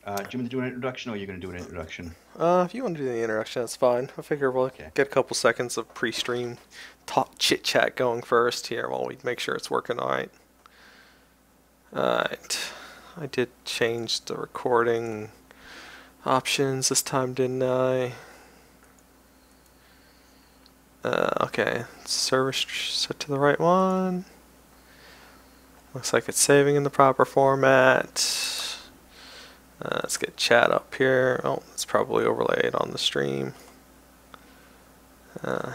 Do you want me to do an introduction, or are you going to do an introduction? If you want to do the introduction, that's fine. I figure we'll Okay. get a couple seconds of pre-stream talk chit chat going first here while we make sure it's working all right. All right. I did change the recording options this time, didn't I? Okay. Server set to the right one. Looks like it's saving in the proper format. Let's get chat up here. Oh, it's probably overlaid on the stream. Uh,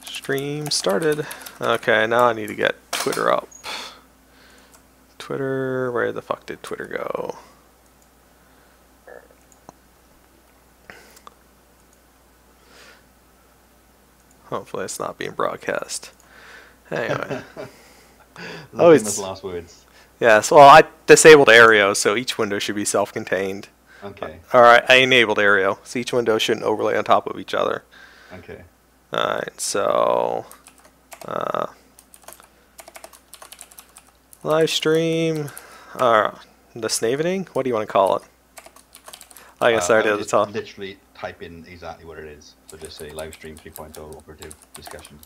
Stream started. Okay, now I need to get Twitter up. Twitter, where the fuck did Twitter go? Hopefully it's not being broadcast. Anyway. The Oh, famous it's... last words. Yes, well, I disabled Aereo, so each window should be self-contained. Okay. Alright, I enabled Aereo, so each window shouldn't overlay on top of each other. Okay. Alright, so... Uh, live stream... the snavening? What do you want to call it? I guess I I already would at the just top. literally type in exactly what it is. So just say live stream 3.0 operative discussion.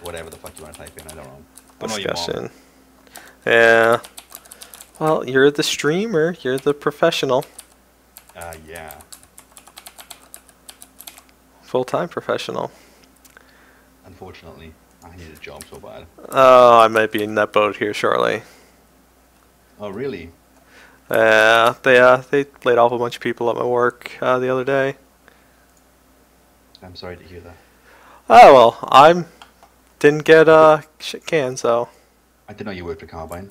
Whatever the fuck you want to type in, I don't know. Oh no, you won't. Discussion. Yeah. Well, you're the streamer. You're the professional. Yeah. Full-time professional. Unfortunately, I need a job so bad. Oh, I might be in that boat here shortly. Oh really? They laid off a bunch of people at my work the other day. I'm sorry to hear that. Oh well, I didn't get shit canned, so. I didn't know you worked for Carbine.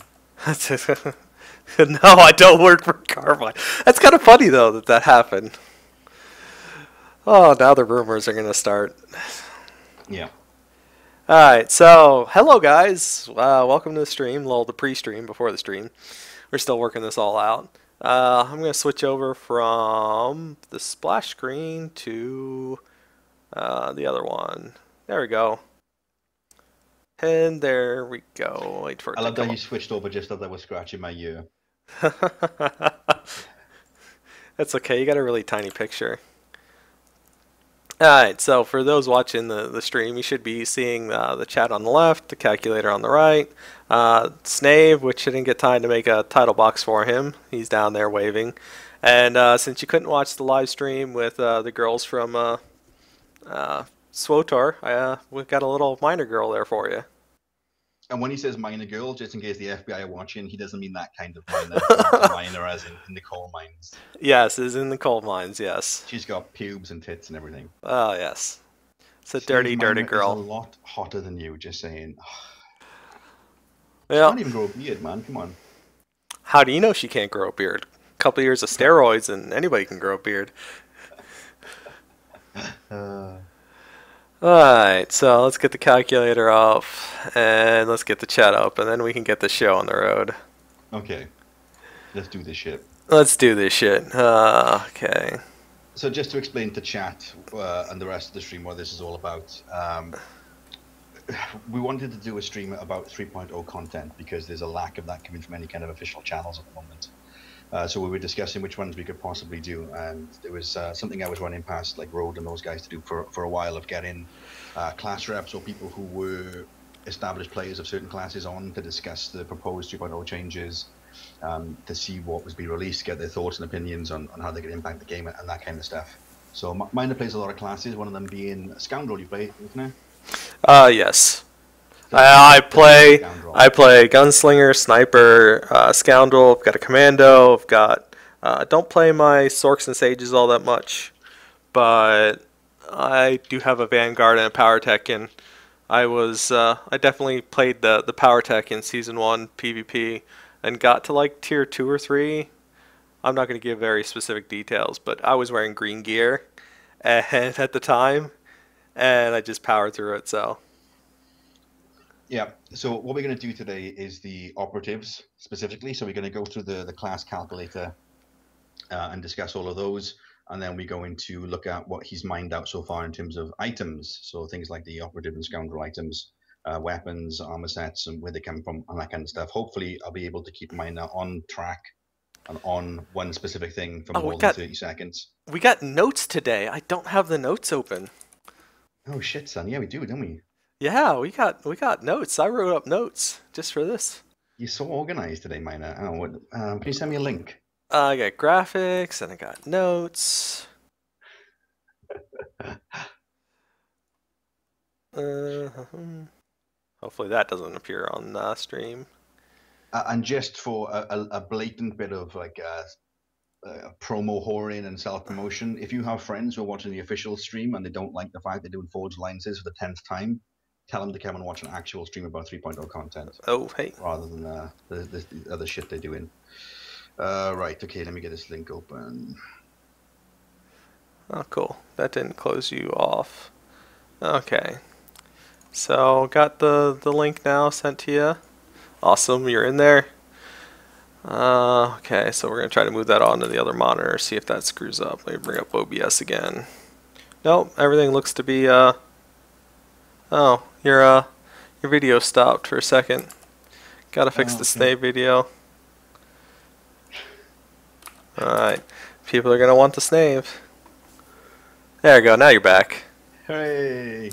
No, I don't work for Carbine. That's kind of funny though that happened. Oh, now the rumors are gonna start. Yeah. Alright, so hello guys. Welcome to the stream. Well, the pre-stream before the stream. We're still working this all out. I'm going to switch over from the splash screen to the other one. There we go. And there we go. Wait for it I to love that come you switched over just as I was scratching my ear. up. That's okay. You got a really tiny picture. Alright, so for those watching the stream, you should be seeing the chat on the left, the calculator on the right, Snave, which didn't get time to make a title box for him. He's down there waving. And since you couldn't watch the live stream with the girls from SWTOR, we've got a little minor girl there for you. And when he says minor girl, just in case the FBI are watching, he doesn't mean that kind of minor. He means a minor as in the coal mines. Yes, is in the coal mines, yes. She's got pubes and tits and everything. Oh, yes. It's a Steve's dirty, dirty minor is a girl. lot hotter than you, just saying. She Well, can't even grow a beard, man. Come on. how do you know she can't grow a beard? A couple years of steroids and anybody can grow a beard. Uh, Alright, so let's get the calculator up and let's get the chat up and then we can get the show on the road. okay, let's do this shit. Let's do this shit. Okay. So just to explain to chat and the rest of the stream what this is all about, we wanted to do a stream about 3.0 content because there's a lack of that coming from any kind of official channels at the moment. So we were discussing which ones we could possibly do, and there was something I was running past like Road and those guys to do for a while of getting class reps or people who were established players of certain classes on to discuss the proposed 2.0 changes, to see what was being released, get their thoughts and opinions on how they could impact the game and that kind of stuff. So Minder plays a lot of classes, one of them being Scoundrel you play, isn't it? Yes. So I play Scoundrel. I play gunslinger, sniper, scoundrel. I've got a commando. I've got don't play my sorks and sages all that much, but I do have a vanguard and a power tech, and I definitely played the power tech in season 1 PvP and got to like tier 2 or 3. I'm not going to give very specific details, but I was wearing green gear and at the time, and I just powered through it. So Yeah, so what we're going to do today is the operatives specifically. So we're going to go through the class calculator and discuss all of those. And then we're going to look at what he's mined out so far in terms of items. So things like the operative and scoundrel items, weapons, armor sets, and where they come from, and that kind of stuff. Hopefully, I'll be able to keep mine on track on one specific thing for Oh, more than 30 seconds. we got notes today. I don't have the notes open. Oh shit, son. Yeah, we do, don't we? Yeah, we got notes. I wrote up notes just for this. You're so organized today, Miner. Oh, can you send me a link? I got graphics and I got notes. Uh, hopefully that doesn't appear on stream. And just for a blatant bit of like promo whoring and self promotion, if you have friends who are watching the official stream and they don't like the fact they're doing forged alliances for the 10th time, tell them to come and watch an actual stream about 3.0 content Oh, hey. rather than the other shit they're doing. Right, okay, let me get this link open. Oh, cool. That didn't close you off. Okay. So, got the link now sent to you. Awesome, you're in there. Okay, so we're going to try to move that onto the other monitor, see if that screws up. Let me bring up OBS again. Nope, everything looks to be, oh, your video stopped for a second. Gotta fix the snave video. Alright, people are going to want the snave. There we go, now you're back. Hooray!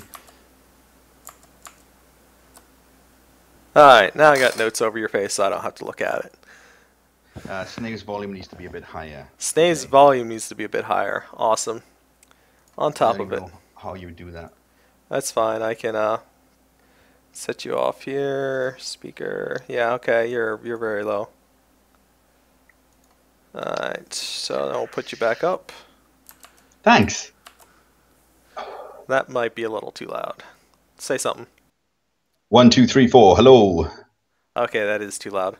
Alright, now I got notes over your face so I don't have to look at it. Snave's volume needs to be a bit higher. Snave's volume needs to be a bit higher. Awesome. On top of it. How you would do that? That's fine. I can set you off here. Speaker. Yeah, okay. You're very low. Alright, so then we'll put you back up. Thanks. That might be a little too loud. Say something. 1, 2, 3, 4. Hello. Okay, that is too loud.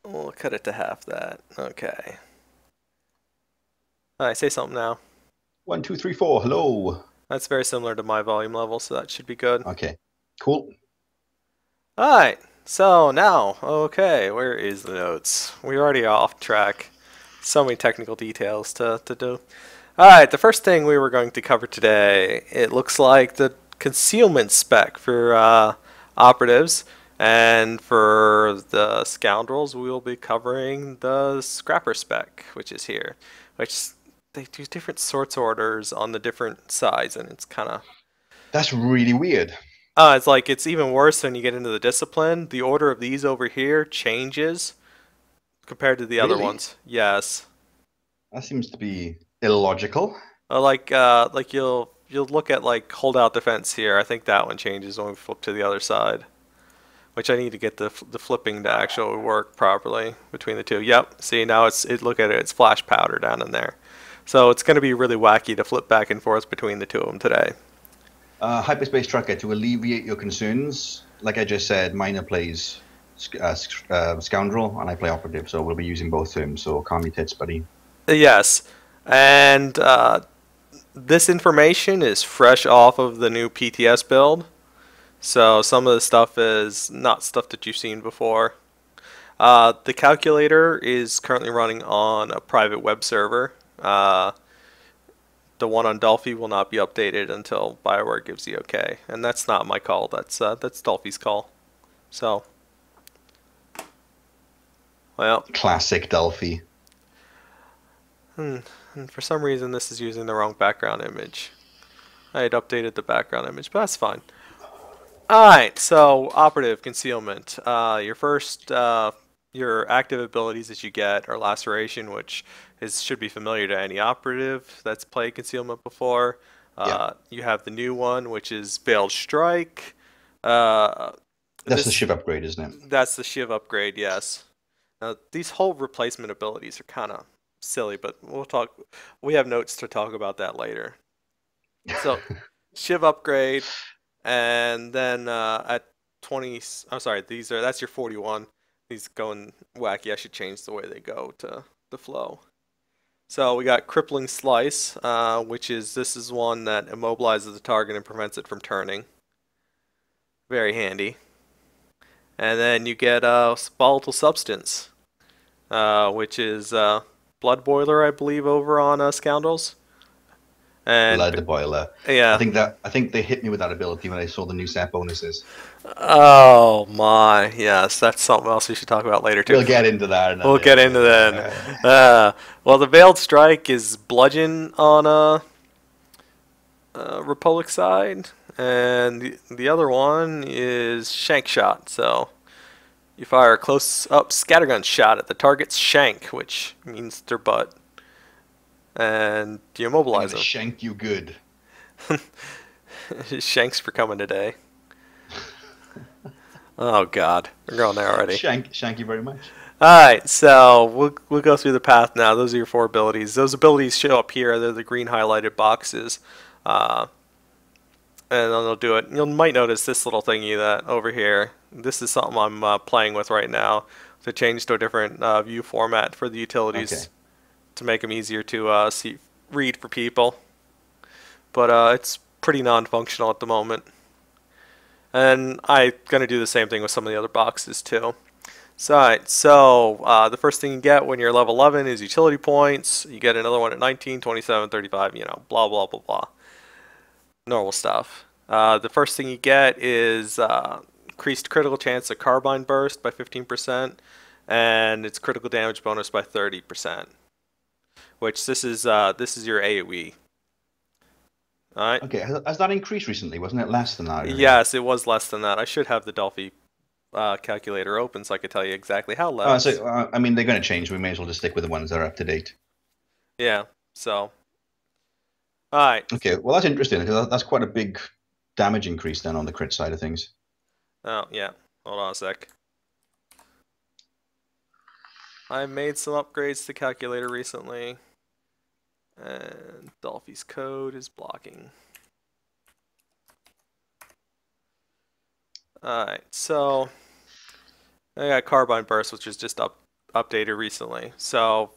We'll cut it to half that. Okay. Alright, say something now. 1, 2, 3, 4. Hello. That's very similar to my volume level, so that should be good. Okay. Cool. Alright, so now, okay, where is the notes? We're already off track. So many technical details to do. Alright, the first thing we were going to cover today, it looks like the concealment spec for operatives, and for the scoundrels we will be covering the scrapper spec, which is here, which they do different sorts orders on the different sides, and it's kind of... That's really weird. It's like, it's even worse when you get into the discipline. The order of these over here changes compared to the other ones. Yes. That seems to be illogical. Like you'll look at like holdout defense here. I think that one changes when we flip to the other side, which I need to get the flipping to actually work properly between the two. Yep. See, now look at it. It's flash powder down in there. So it's going to be really wacky to flip back and forth between the two of them today. Hyperspace Trucker, to alleviate your concerns, like I just said, Miner plays Scoundrel and I play Operative, so we'll be using both terms, so calm your tits, buddy. Yes, and this information is fresh off of the new PTS build, so some of the stuff is not stuff that you've seen before. The calculator is currently running on a private web server. The one on Dolphy will not be updated until BioWare gives the okay, and that's not my call. That's Dolphy's call. So, well, classic Dolphy. And for some reason, this is using the wrong background image. I had updated the background image, but that's fine. Alright, so Operative Concealment. Your active abilities that you get are Laceration, which should be familiar to any Operative that's played Concealment before. You have the new one, which is Veiled Strike. That's the Shiv upgrade, isn't it? That's the Shiv upgrade, yes. Now, these whole replacement abilities are kind of silly, but we have notes to talk about that later. So, Shiv upgrade, and then at 20, I'm sorry, that's your 41. These going wacky. I should change the way they go to the flow. So we got Crippling Slice, this is one that immobilizes the target and prevents it from turning. Very handy. And then you get Volatile Substance, which is Blood Boiler, I believe, over on Scoundrels. And Blood the boiler. yeah. I think they hit me with that ability when I saw the new set bonuses. Oh my, yes, that's something else we should talk about later too. We'll get into that in a We'll get little into bit. then. Yeah. Well, the Veiled Strike is bludgeon on Republic side, and the other one is Shank Shot. So you fire a close-up scattergun shot at the target's shank, which means their butt, and you I'm immobilize gonna them. shank you good. Shanks for coming today. Oh God, we're going there already. Shank you very much. Alright, so we'll go through the path now. Those are your 4 abilities. Those abilities show up here. They're the green highlighted boxes. Uh, and then they'll do it. You might notice this little thingy that over here. This is something I'm playing with right now to change to a different view format for the Okay. utilities to make them easier to read for people. But it's pretty non-functional at the moment. And I'm going to do the same thing with some of the other boxes too. So the first thing you get when you're level 11 is utility points. You get another one at 19, 27, 35, blah, blah, blah, blah. Normal stuff. The first thing you get is increased critical chance of carbine burst by 15%, and its critical damage bonus by 30%. Which this is your AoE. All right. Okay. Has that increased recently? Wasn't it less than that earlier? Yes, it was less than that. I should have the Delphi calculator open so I could tell you exactly how low. So I mean, they're going to change. We may as well just stick with the ones that are up to date. Yeah. So. All right. Okay. Well, that's interesting because that's quite a big damage increase then on the crit side of things. Oh yeah. Hold on a sec. I made some upgrades to the calculator recently, and Dolphy's code is blocking. Alright, so I got Carbine Burst, which is just updated recently. So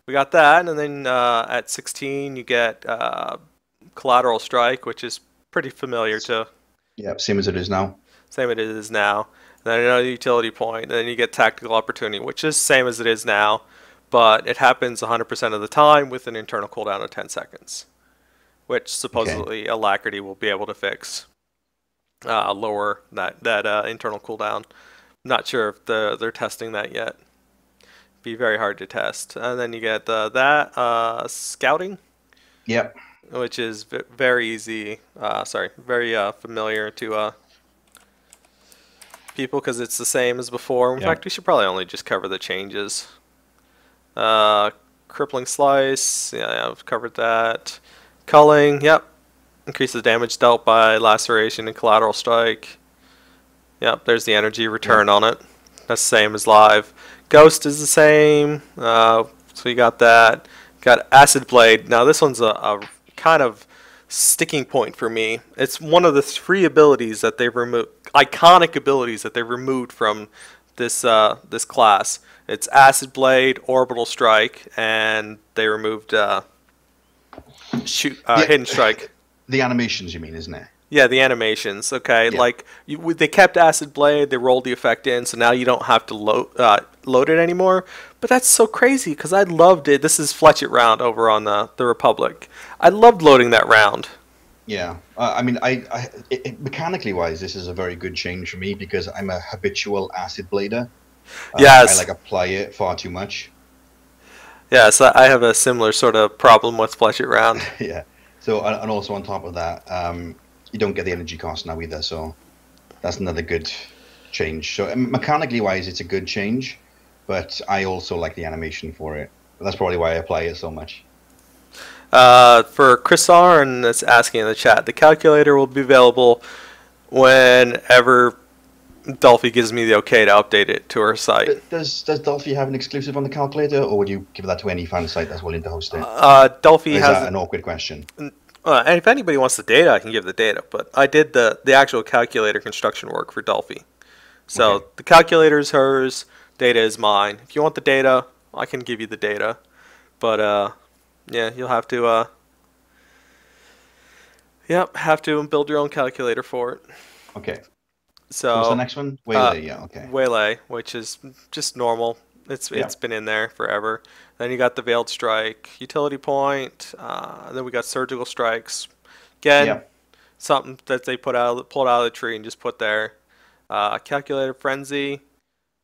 we got that, and then at 16 you get Collateral Strike, which is pretty familiar to. Yeah, same as it is now. Same as it is now. Then another utility point, and then you get Tactical Opportunity, which is same as it is now, but it happens 100% of the time with an internal cooldown of 10 seconds, which supposedly Alacrity will be able to fix. Lower that internal cooldown. Not sure if they're testing that yet. Be very hard to test. And then you get that Scouting. Yep. Which is very easy. Very familiar to people because it's the same as before. In fact, we should probably only just cover the changes. Crippling Slice. Yeah, I've covered that. Culling. Yep. Increases damage dealt by Laceration and Collateral Strike. Yep, there's the energy return on it. That's the same as live. Ghost is the same. So you got that. Got Acid Blade. Now this one's a kind of sticking point for me. It's one of the 3 abilities that they've removed, iconic abilities that they've removed from this this class. It's Acid Blade, Orbital Strike, and they removed Hidden Strike. The animations, you mean, isn't it? Yeah, the animations. Okay, Yeah. like they kept Acid Blade, they rolled the effect in, so now you don't have to load it anymore. But that's so crazy because I loved it. This is Fletch It round over on the Republic. I loved loading that round. Yeah, I mean, mechanically wise, this is a very good change for me because I'm a habitual Acid Blader. Yes. I apply it far too much. Yeah, so I have a similar sort of problem with Fletch It round. Yeah. So, and also on top of that, you don't get the energy cost now either. So that's another good change. So mechanically wise, it's a good change, but I also like the animation for it. That's probably why I apply it so much. For Chris Arn, that's asking in the chat, the calculator will be available whenever Dolphy gives me the okay to update it to her site. Does Dolphy have an exclusive on the calculator, or would you give that to any fan site that's willing to host it? Dolphy has that an awkward question? And if anybody wants the data, I can give the data. But I did the actual calculator construction work for Dolphy. So Okay. the calculator is hers, data is mine. If you want the data, I can give you the data. But yeah, you'll have to have to build your own calculator for it. Okay. So what's the next one? Waylay, yeah, okay. Waylay, which is just normal. Yeah, It's been in there forever. Then you got the Veiled Strike, Utility Point. Then we got Surgical Strikes. Again, yeah. something that they pulled out of the tree and just put there. Calculated Frenzy.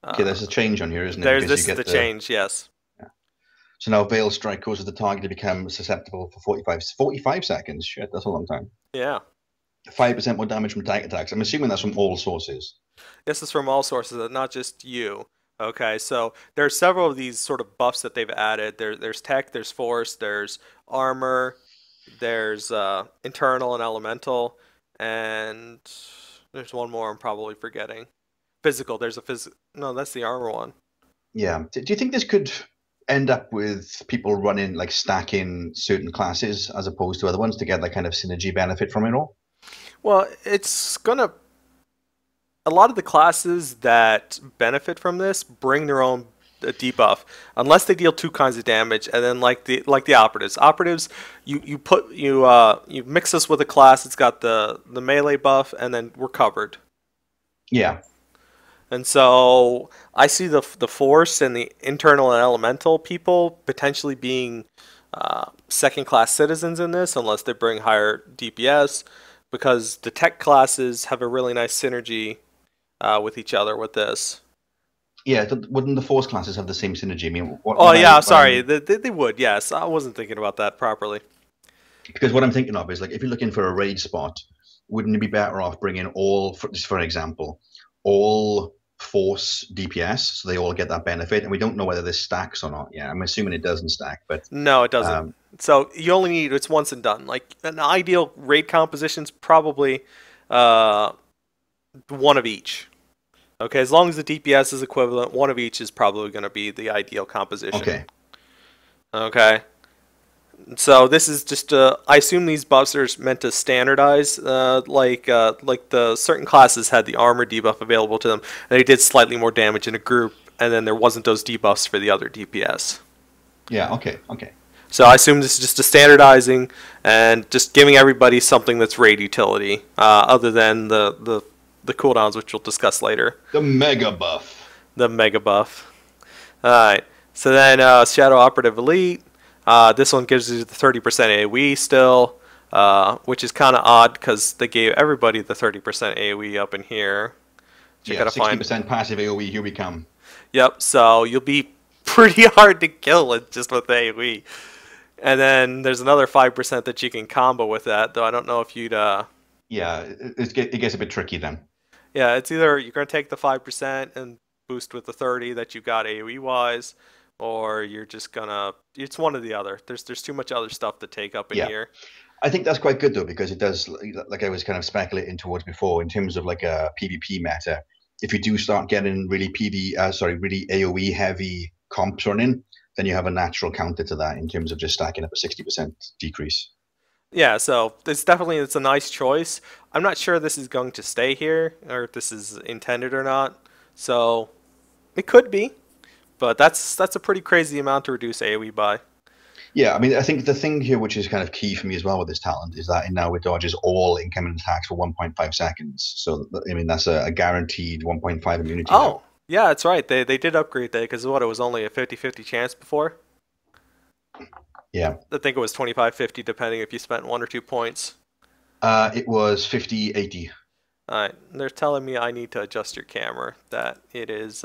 Okay, Uh, there's a change on here, isn't it? there's Because you this is get the the change. Yes. yeah. So now Veil Strike causes the target to become susceptible for 45 seconds. Shit, that's a long time. Yeah. 5% more damage from tank attacks. I'm assuming that's from all sources. This is from all sources, not just you. Okay, so there are several of these sort of buffs that they've added. There's tech, there's force, there's armor, there's internal and elemental, and there's one more I'm probably forgetting. Physical. There's a physical. No, that's the armor one. Yeah. Do you think this could end up with people running like stacking certain classes as opposed to other ones to get that kind of synergy benefit from it all? Well, it's gonna. A lot of the classes that benefit from this bring their own debuff, unless they deal two kinds of damage, and then like the operatives, you mix us with a class that's got the melee buff, and then we're covered. Yeah. And so I see the force and the internal and elemental people potentially being second class citizens in this, unless they bring higher DPS, because the tech classes have a really nice synergy with each other with this. Yeah, wouldn't the force classes have the same synergy? I mean, Oh yeah, sorry, they would. Yes, I wasn't thinking about that properly. because what I'm thinking of is like if you're looking for a raid spot, wouldn't you be better off bringing all, just for example, all force DPS so they all get that benefit? And we don't know whether this stacks or not. Yeah, I'm assuming it doesn't stack, but No, it doesn't. um, So you only need it's once and done. Like an ideal raid composition's probably uh, one of each. Okay, as long as the DPS is equivalent, one of each is probably going to be the ideal composition. okay. Okay. So this is just I assume these buffs are meant to standardize, like the certain classes had the armor debuff available to them, and they did slightly more damage in a group, and then there wasn't those debuffs for the other DPS. Yeah, okay, okay. So I assume this is just a standardizing and just giving everybody something that's raid utility, other than the cooldowns, which we'll discuss later. The mega buff. The mega buff. All right. So then Shadow Operative Elite. This one gives you the 30% AoE still, which is kind of odd because they gave everybody the 30% AoE up in here. You Yeah, gotta 60% passive AoE, here we come. Yep. So you'll be pretty hard to kill with just with AoE. And then there's another 5% that you can combo with that, though I don't know if you'd. Yeah, it gets a bit tricky then. Yeah, it's either you're gonna take the 5% and boost with the 30 that you got AoE wise, or you're just gonna. It's one or the other. There's too much other stuff to take up in Yeah. here. I think that's quite good though, because it does, like I was kind of speculating towards before, in terms of like a PvP meta. If you do start getting really really AoE heavy comps running, then you have a natural counter to that in terms of just stacking up a 60% decrease. Yeah, so it's a nice choice. I'm not sure this is going to stay here or if this is intended or not. So it could be, but that's a pretty crazy amount to reduce AoE by. Yeah, I mean, I think the thing here, which is kind of key for me as well with this talent, is that it now it dodges all incoming attacks for 1.5 seconds. So, I mean, that's a guaranteed 1.5 immunity now. Oh, yeah, that's right. They did upgrade that because what it was only a 50-50 chance before. Yeah. I think it was 25-50 depending if you spent 1 or 2 points. It was 50-80. All right, they're telling me I need to adjust your camera. That it is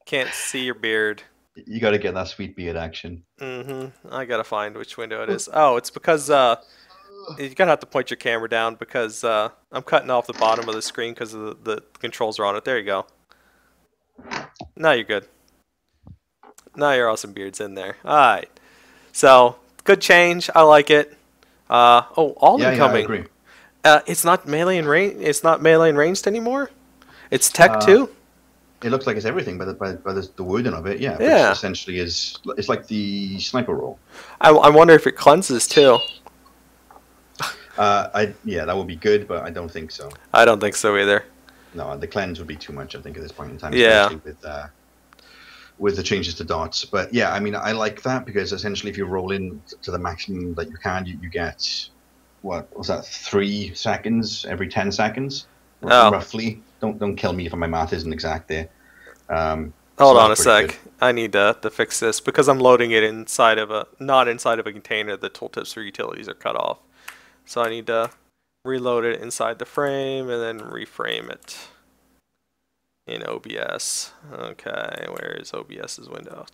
can't see your beard. You got to get that sweet beard action. I gotta find which window it is. Oh, it's because you're gonna have to point your camera down because I'm cutting off the bottom of the screen because the controls are on it. There you go. Now you're good. Now your awesome beard's in there. All right. So good change. I like it. All incoming. Yeah, I agree. It's not melee and range. It's not melee and ranged anymore. It's tech too. It looks like it's everything by the wording of it. Yeah. Yeah. Which essentially it's like the sniper role. I wonder if it cleanses too. Yeah, that would be good, but I don't think so. I don't think so either. No, the cleanse would be too much, I think, at this point in time. Yeah. Especially with the changes to dots. But yeah, I mean, I like that because essentially, if you roll in to the maximum that you can, you get what was that? 3 seconds every 10 seconds, roughly. Don't kill me if my math isn't exact there. Hold So on that's a pretty good. sec. I need to fix this because I'm loading it inside of a not inside of a container. The tooltips for utilities are cut off, so I need to reload it inside the frame and then reframe it in OBS. Okay, where is OBS's window?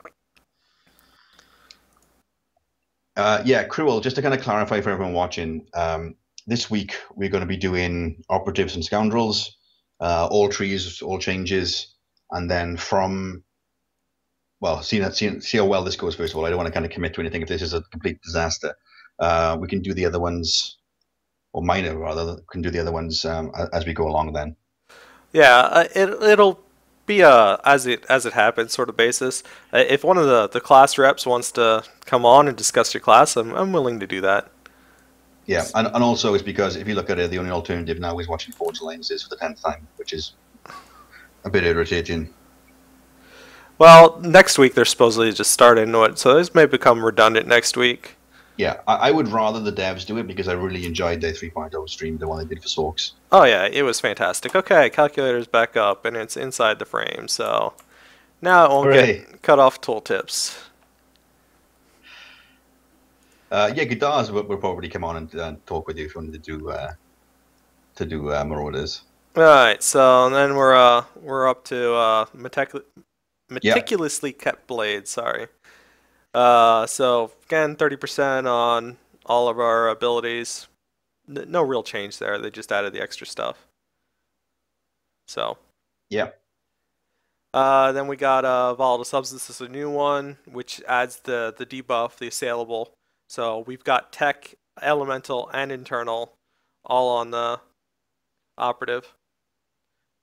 Yeah, Cruel, just to kind of clarify for everyone watching, this week we're going to be doing operatives and scoundrels, all trees, all changes, and then from, well, see how well this goes first of all. I don't want to kind of commit to anything if this is a complete disaster. We can do the other ones, or minor rather, can do the other ones as we go along then. Yeah, it'll be a as it happens sort of basis. If one of the class reps wants to come on and discuss your class, I'm willing to do that. Yeah, and also it's because if you look at it, the only alternative now is watching Forge Lenses for the 10th time, which is a bit irritating. Well, next week they're supposedly just starting it, so this may become redundant next week. Yeah, I would rather the devs do it because I really enjoyed their 3.0 stream, the one they did for Sorks. Oh yeah, it was fantastic. Okay, calculator's back up and it's inside the frame, so now it won't Hooray! get cut off tooltips. Yeah, guitars will probably come on and talk with you if you wanted to do Marauders. All right, so then we're up to Yeah, meticulously kept blades. Sorry. So again, 30% on all of our abilities. No real change there. They just added the extra stuff. So. yeah, Then we got volatile substance is a new one, which adds the debuff, the assailable. So we've got tech, elemental, and internal, all on the operative.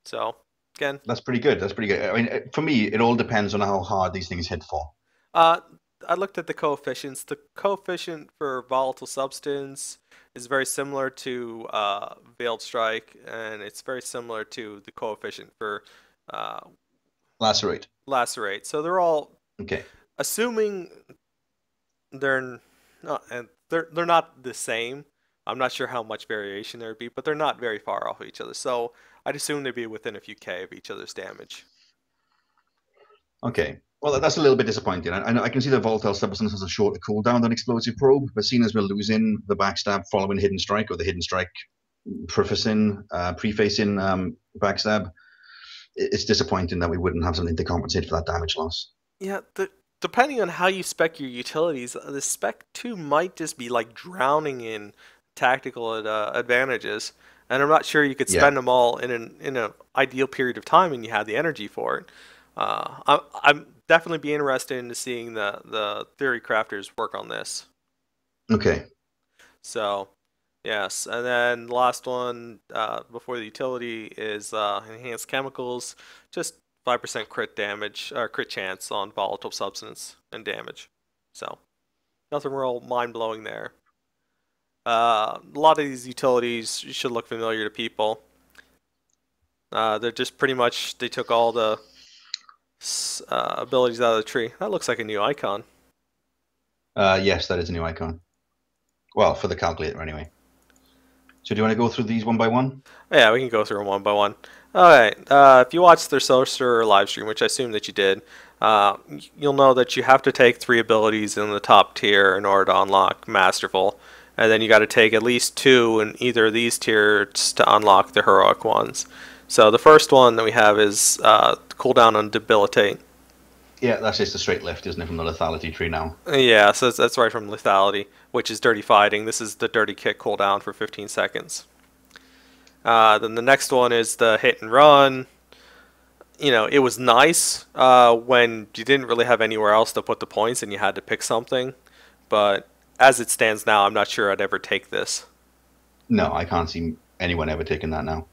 So again, that's pretty good. That's pretty good. I mean, for me, it all depends on how hard these things hit for. uh, I looked at the coefficients. The coefficient for volatile substance is very similar to veiled strike, and it's very similar to the coefficient for uh, Lacerate. lacerate. So they're all Okay. assuming they're they're not the same. I'm not sure how much variation there would be, but they're not very far off of each other. So I'd assume they'd be within a few K of each other's damage. Okay. Well, that's a little bit disappointing. I can see the volatile substance has a shorter cooldown than explosive probe, but seeing as we're losing the backstab following hidden strike or the hidden strike prefacing backstab, it's disappointing that we wouldn't have something to compensate for that damage loss. Yeah, depending on how you spec your utilities, the spec 2 might just be like drowning in tactical advantages, and I'm not sure you could Yeah. spend them all in an ideal period of time and you had the energy for it. I'm definitely be interested in seeing the theory crafters work on this. Okay. So, yes, and then the last one before the utility is enhanced chemicals, just 5% crit damage or crit chance on volatile substance and damage. So, nothing real mind blowing there. A lot of these utilities should look familiar to people. They're just pretty much they took all the abilities out of the tree. That looks like a new icon. Yes, that is a new icon. Well, for the calculator anyway. So do you want to go through these one by one? Yeah, we can go through them one by one. All right. If you watched their SWTOR live stream, which I assume that you did, you'll know that you have to take 3 abilities in the top tier in order to unlock Masterful, and then you got to take at least 2 in either of these tiers to unlock the heroic ones. So the first one that we have is cooldown on Debilitate. Yeah, that's just a straight lift, isn't it, from the lethality tree now? Yeah, so that's right from Lethality, which is Dirty Fighting. This is the Dirty Kick cooldown for 15 seconds. Then the next one is the Hit and Run. You know, it was nice when you didn't really have anywhere else to put the points and you had to pick something. But as it stands now, I'm not sure I'd ever take this. No, I can't see anyone ever taking that now.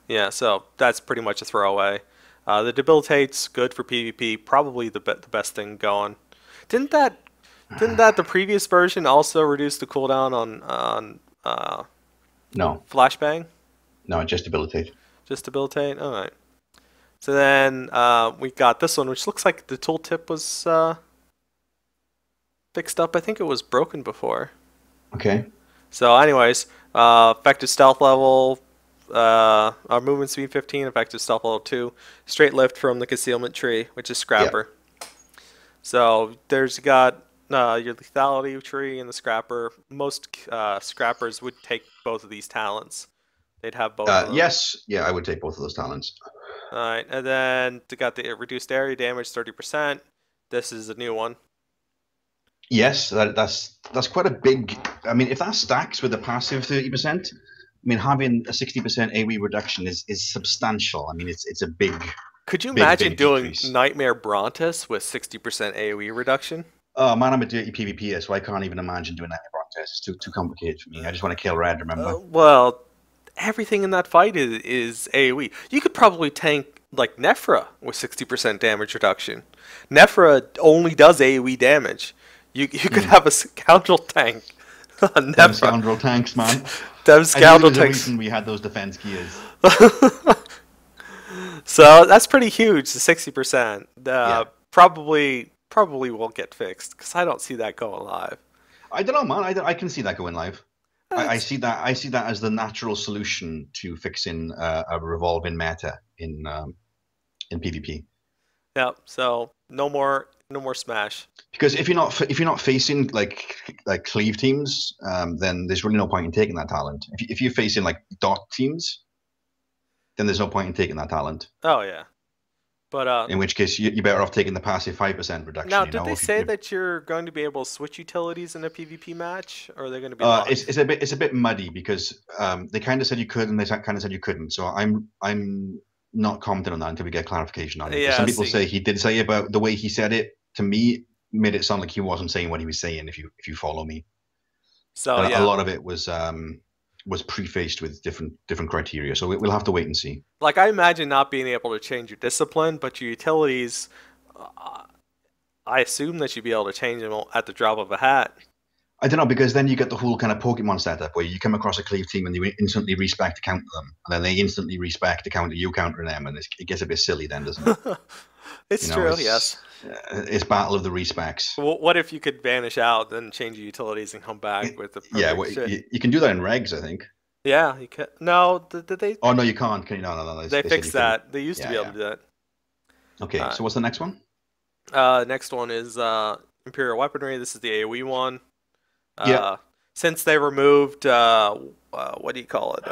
Yeah, so that's pretty much a throwaway. The Debilitate's good for PvP, probably the best thing going. Didn't that the previous version also reduce the cooldown on No, Flashbang? no, just debilitate. Just Debilitate? Alright. So then we got this one, which looks like the tooltip was fixed up. I think it was broken before. Okay. So anyways, effective stealth level our movement speed 15, effective stealth level 2. Straight lift from the concealment tree, which is Yeah. Scrapper. So there's got your lethality tree and the Scrapper. Most Scrappers would take both of these talents. They'd have both of them. Yes. Yeah, I would take both of those talents. Alright, and then they got the reduced area damage 30%. This is a new one. Yes, that's quite a big. I mean, if that stacks with the passive 30%, I mean, having a 60% AoE reduction is substantial. I mean, it's a big, Could you big, imagine big doing decrease. Nightmare Brontus with 60% AoE reduction? Oh man, I'm a dirty PvPer, so I can't even imagine doing that in Brock test. It's too complicated for me. I just want to kill red. Remember? Well, everything in that fight is AoE. You could probably tank like Nephra with 60% damage reduction. Nephra only does AoE damage. You could have a Scoundrel tank. Them Scoundrel tanks, man. Them Scoundrel the tanks. reason we had those defense gears. So that's pretty huge. The 60%. Yeah. Probably won't get fixed because I don't see that going live. I don't know, man. I can see that going live. I That's- see that. I see that as the natural solution to fixing a revolving meta in PvP. Yeah. So no more smash. Because if you're not facing like cleave teams, then there's really no point in taking that talent. If you're facing like dot teams, then there's no point in taking that talent. Oh yeah. But In which case, you're better off taking the passive 5% reduction. now, You did know, they say that you're going to be able to switch utilities in a PvP match, or are they going to be locked? it's a bit muddy because they kind of said you could and they kind of said you couldn't. So I'm not commenting on that until we get clarification on it. Yeah, Some people see. say he did say about the way he said it to me made it sound like he wasn't saying what he was saying. If you follow me, So a yeah, lot of it was prefaced with different criteria. So we'll have to wait and see. like I imagine not being able to change your discipline, but your utilities, uh, I assume that you'd be able to change them at the drop of a hat. I don't know, because then you get the whole kind of Pokemon setup where you come across a cleave team and they instantly respec to counter them, and then they instantly respec to counter you countering them, and it gets a bit silly then, doesn't it? It's true, yes. It's battle of the respecs. Well, what if you could vanish out, then change your utilities and come back with the Yeah, perfect shit? you can do that in regs, I think. Yeah, you can. No, did they? Oh no, you can't. Can you? No. They They said fixed you couldn't. that. They used to Yeah, be able yeah. to do that. Okay, so what's the next one? Next one is Imperial Weaponry. This is the AoE one. Yeah. Since they removed, what do you call it?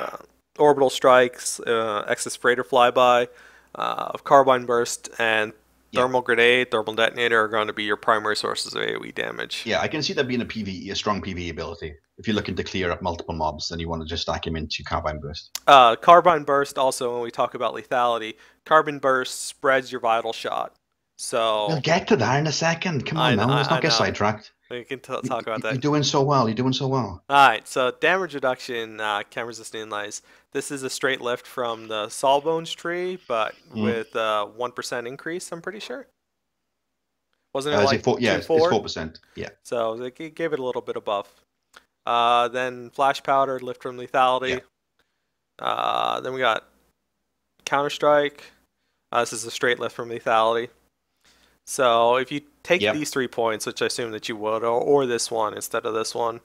Orbital strikes, excess freighter flyby, of carbine burst, and thermal grenade, thermal detonator are going to be your primary sources of AoE damage. Yeah, I can see that being a strong PvE ability. If you're looking to clear up multiple mobs, then you want to just stack him into carbine burst. Carbine burst also, when we talk about lethality, carbine burst spreads your vital shot. So We'll get to that in a second. Come on, now, let's not get know. sidetracked. We can talk about that. You're doing so well. You're doing so well. Alright, so damage reduction, chem resistant inlays. This is a straight lift from the Sawbones tree, but with 1% increase, I'm pretty sure. Wasn't it like it's 4%. Yeah. So they gave it a little bit of buff. Then flash powder, lift from lethality. Then we got counter strike. This is a straight lift from lethality. So if you take these 3 points, which I assume that you would, or this one instead of this one,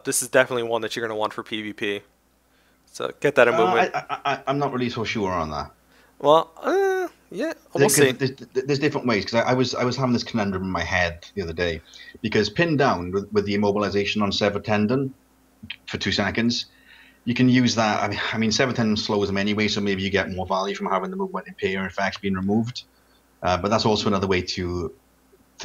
this is definitely one that you're going to want for PvP. So get that in movement. I'm not really so sure on that. Well, yeah, we'll see. There's different ways, because I was having this conundrum in my head the other day, because pinned down with the immobilization on severed tendon for 2 seconds, you can use that. I mean severed tendon slows them anyway, so maybe you get more value from having the movement impair effects being removed. But that's also another way to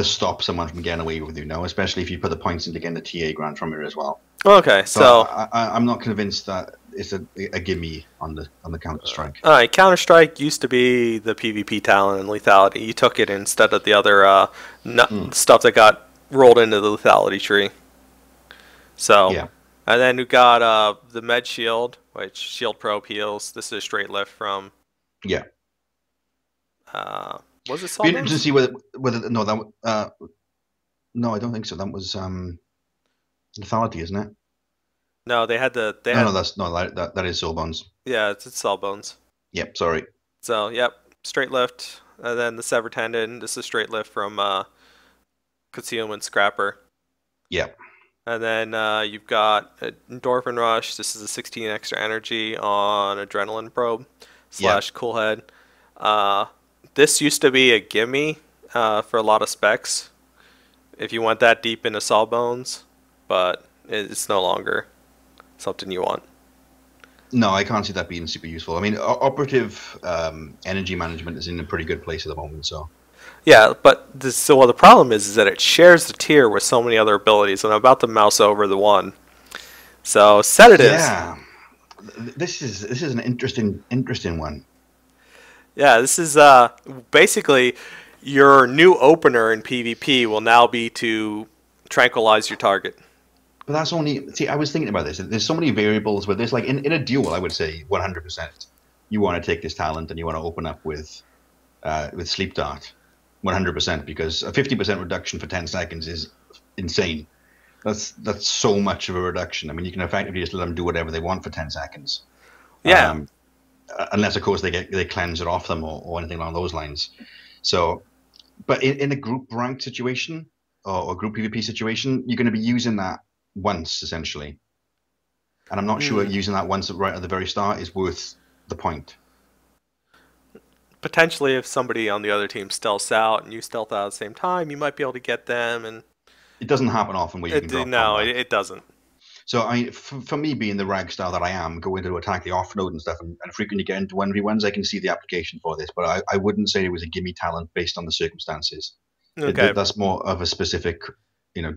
stop someone from getting away with you now, especially if you put the points into getting the TA grant from it as well. Okay, so I'm not convinced that it's a gimme on the Counter Strike. All right, Counter Strike used to be the PvP talent and lethality. You took it instead of the other stuff that got rolled into the lethality tree. So yeah, and then we got the Med Shield, which Shield Probe heals. This is a straight lift from. Yeah. Was it Be Sawbones? interesting to see whether no, I don't think so. That was lethality, isn't it? No, they had the. That is Soulbones. Yeah, it's Sawbones. Yep, sorry. So yep, straight lift, and then the severed tendon. This is straight lift from Concealment Scrapper. Yep. And then you've got Endorphin Rush. This is a 16 extra energy on Adrenaline Probe Yeah. slash Cool Head. Uh, this used to be a gimme for a lot of specs if you went that deep into Sawbones, but it's no longer something you want. No, I can't see that being super useful. I mean, operative energy management is in a pretty good place at the moment. So Yeah, but so the problem is that it shares the tier with so many other abilities, and I'm about to mouse over the one. So sedatives. yeah, this is an interesting one. Yeah, this is basically your new opener in PvP will now be to tranquilize your target. But that's only, see, I was thinking about this. There's so many variables with this. Like in a duel, I would say 100%. You want to take this talent and you want to open up with sleep dart, 100%, because a 50% reduction for 10 seconds is insane. That's so much of a reduction. I mean, you can effectively just let them do whatever they want for 10 seconds, Yeah, um, unless of course they cleanse it off them or anything along those lines. So, but in a group rank situation or group PvP situation, you're going to be using that once essentially, and I'm not sure mm, using that once right at the very start is worth the point. potentially if somebody on the other team stealths out and you stealth out at the same time, you might be able to get them. And It doesn't happen often where you can drop no, combat. it doesn't. So for me, being the rag star that I am, going to attack the off node and stuff, and frequently get into 1v1s, I can see the application for this. But I wouldn't say it was a gimme talent based on the circumstances. Okay, That's more of a specific,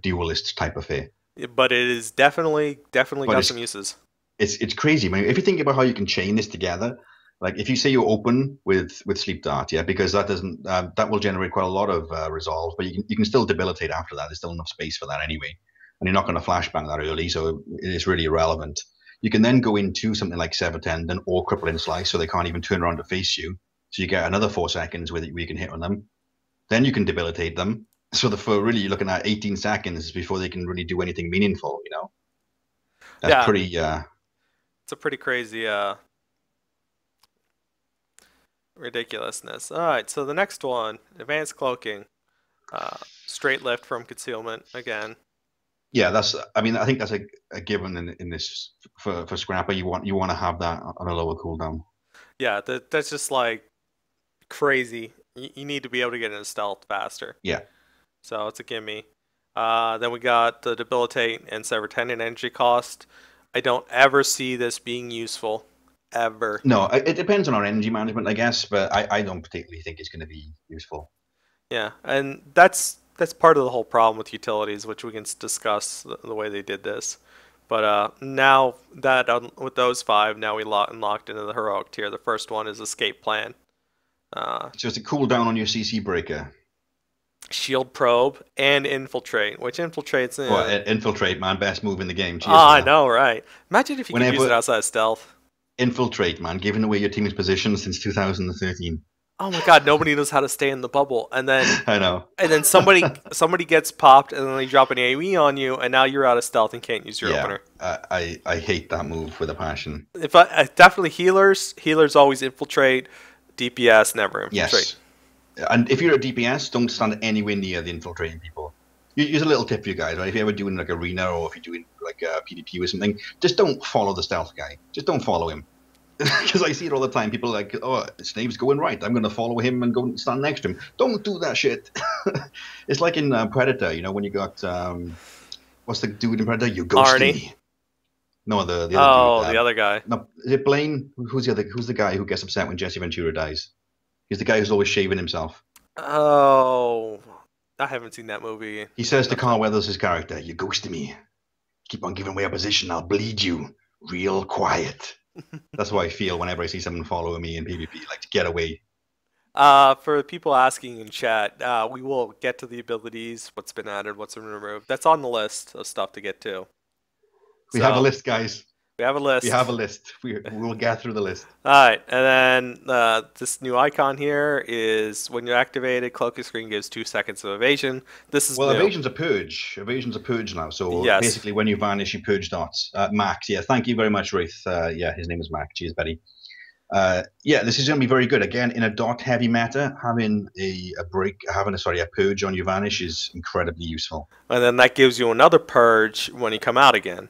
duelist type affair. but it is definitely But got some uses. it's crazy. I mean, if you think about how you can chain this together, like if you say you open with sleep dart, yeah, because that doesn't that will generate quite a lot of resolve, but you can still debilitate after that. There's still enough space for that anyway, and you're not going to flashbang that early, so it is really irrelevant. You can then go into something like Sever Tendon or Crippling Slice, so they can't even turn around to face you. So you get another 4 seconds where you can hit on them. Then you can debilitate them. So for really, you're looking at 18 seconds before they can really do anything meaningful. That's Yeah, pretty. it's a pretty crazy ridiculousness. All right, so the next one, advanced cloaking, uh, straight lift from concealment again. Yeah, that's. I mean, I think that's a given in this for Scrapper. You want to have that on a lower cooldown. Yeah, that's just like crazy. You need to be able to get into stealth faster. Yeah. So it's a gimme. Then we got the debilitate and sever tendon energy cost. I don't ever see this being useful, ever. No, it depends on our energy management, I guess, but I don't particularly think it's going to be useful. Yeah, and that's part of the whole problem with utilities, which we can discuss the way they did this. But now that with those five, now we unlocked into the heroic tier. The first one is escape plan. Uh, So it's a cooldown on your CC breaker. Shield probe and infiltrate, which infiltrates. Or infiltrate, man, best move in the game. Cheers Oh, to I that. know, right? Imagine if you could use it Whenever outside of stealth. infiltrate, man, giving away your team's position since 2013. Oh my God, nobody knows how to stay in the bubble, and then I know. somebody gets popped, and then they drop an AoE on you, and now you're out of stealth and can't use your Yeah, opener. I hate that move with a passion. If definitely healers always infiltrate, DPS never infiltrate. Yes, and if you're a DPS, don't stand anywhere near the infiltrating people. Here's a little tip for you guys, right? If you're ever doing like arena or if you're doing like a PvP or something, just don't follow the stealth guy. Just don't follow him. Because I see it all the time. People are like, oh, Snape's going right. I'm going to follow him and go and stand next to him. Don't do that shit. It's like in Predator, when you got, what's the dude in Predator? You ghosted Arnie. me. No, the other dude. Oh, the other guy. No, is it Blaine? Who's the guy who gets upset when Jesse Ventura dies? He's the guy who's always shaving himself. Oh, I haven't seen that movie He says to enough Carl time. Weathers' character, you ghosted me. Keep on giving away a position, I'll bleed you. Real quiet. That's how I feel whenever I see someone following me in PvP, like to get away. For people asking in chat, we will get to the abilities, what's been added, what's been removed. That's on the list of stuff to get to. We have a So list, guys. we have a We have a list. list. We'll get through the list. All right, and then this new icon here is when you're activated, cloaking screen gives 2 seconds of evasion. This is Well, new. evasion's a purge. Evasion's a purge now. So Yes. basically, when you vanish, you purge dots. Max, yeah, thank you very much, Ruth. Yeah, his name is Max. Cheers, buddy. Yeah, this is going to be very good. Again, in a dot heavy meta, having a purge on your vanish is incredibly useful. And then that gives you another purge when you come out again.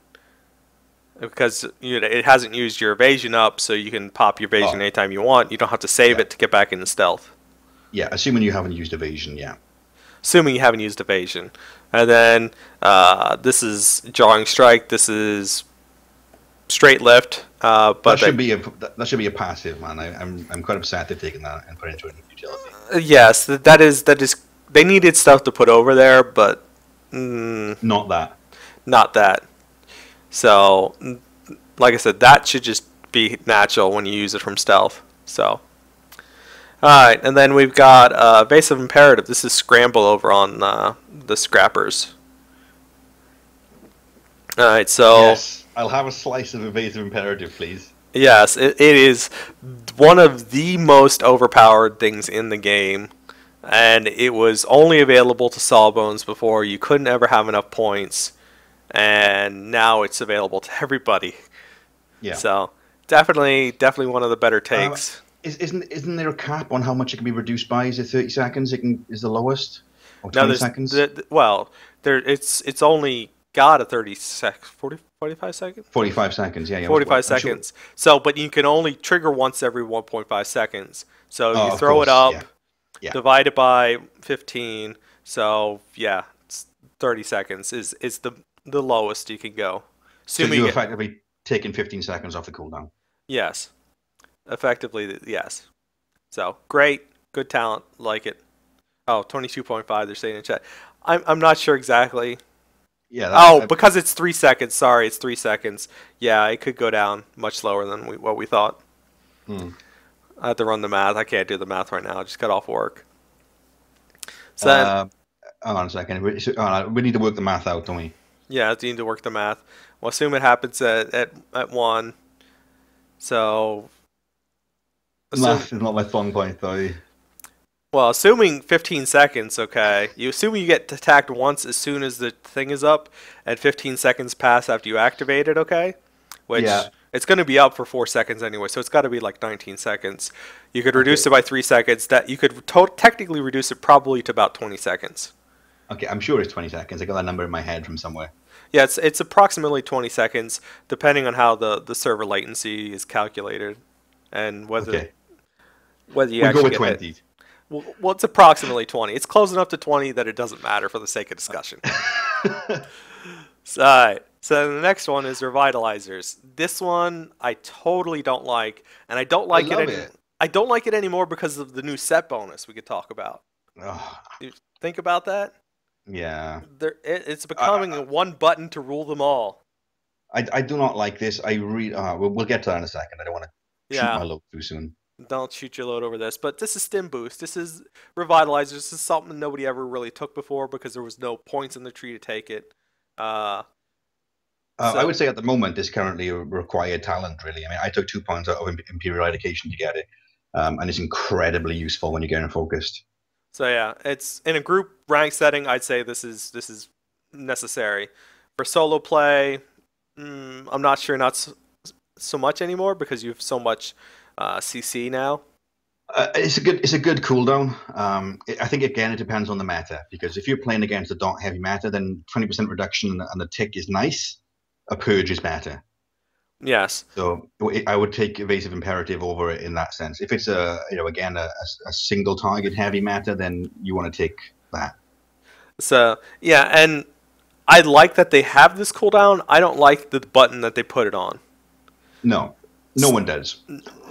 Because it hasn't used your evasion up, so you can pop your evasion Oh, anytime you want. You don't have to save yeah, it to get back into stealth. yeah. Assuming you haven't used evasion, yeah. Assuming you haven't used evasion. And then this is Jarring Strike. This is straight lift. That But should be a passive, man. I'm quite upset they've taken that and put it into a new utility. yes, that is. They needed stuff to put over there, but Not that. not that. So, like I said, that should just be natural when you use it from stealth. So, alright, and then we've got Evasive Imperative. This is Scramble over on the Scrappers. Alright, so... Yes, I'll have a slice of evasive imperative, please. Yes, it is one of the most overpowered things in the game. And it was only available to Sawbones before. You couldn't ever have enough points. And now it's available to everybody. Yeah. So definitely one of the better takes. Isn't there a cap on how much it can be reduced by? Is it 30 seconds? Is the lowest, or No, 20 seconds? it's only got a 45 seconds. 45 seconds. Yeah, yeah. 45 I'm sure. seconds. So, but you can only trigger once every 1.5 seconds. So Oh, you of throw it course, up, yeah, yeah. divide it by 15. So yeah, it's 30 seconds is the lowest you can go. So Assuming you're you get, effectively taking 15 seconds off the cooldown. yes, effectively yes. So great, good talent, like it. Oh, 22.5 they're saying in chat. I'm not sure exactly. Yeah. Oh, because it's 3 seconds. Sorry, it's 3 seconds. Yeah, it could go down much lower than what we thought. Hmm. I have to run the math. I can't do the math right now. I just got off work. So then, Hang on a second. We need to work the math out, don't we? yeah, I need to work the math. Well, assume it happens at 1. So, assume, Math is not my strong point, though. well, assuming 15 seconds, okay. You assume you get attacked once as soon as the thing is up, and 15 seconds pass after you activate it, okay? Which, Yeah. it's going to be up for 4 seconds anyway, so it's got to be like 19 seconds. You could reduce Okay. it by 3 seconds. That you could technically reduce it probably to about 20 seconds. Okay, I'm sure it's 20 seconds. I got that number in my head from somewhere. Yeah, it's approximately 20 seconds, depending on how the server latency is calculated, and whether Okay. you We'll go actually with get 20. hit. Well, it's approximately 20. It's close enough to 20 that it doesn't matter for the sake of discussion. So, all right. So the next one is revitalizers. This one I totally don't like, and I don't I like love it. I don't like it anymore because of the new set bonus we could talk about. Oh, You think about that? yeah. It's becoming a one button to rule them all. I do not like this. We'll get to that in a second. I don't want to shoot Yeah. my load too soon. Don't shoot your load over this, but this is stim boost. This is revitalizers. This is something nobody ever really took before because there was no points in the tree to take it. I So would say at the moment this currently a required talent. Really, I mean, I took 2 points out of Imperial Education to get it, and it's incredibly useful when you're getting focused. so yeah, it's in a group rank setting. I'd say this is necessary for solo play. I'm not sure, not so much anymore because you have so much CC now. It's a good cooldown. I think again it depends on the meta, because if you're playing against a dot heavy meta, then 20% reduction and the tick is nice. A purge is better. Yes. So I would take evasive imperative over it in that sense. If it's a single target heavy meta, then you want to take that. So yeah, and I like that they have this cooldown. I don't like the button that they put it on. No, no one does.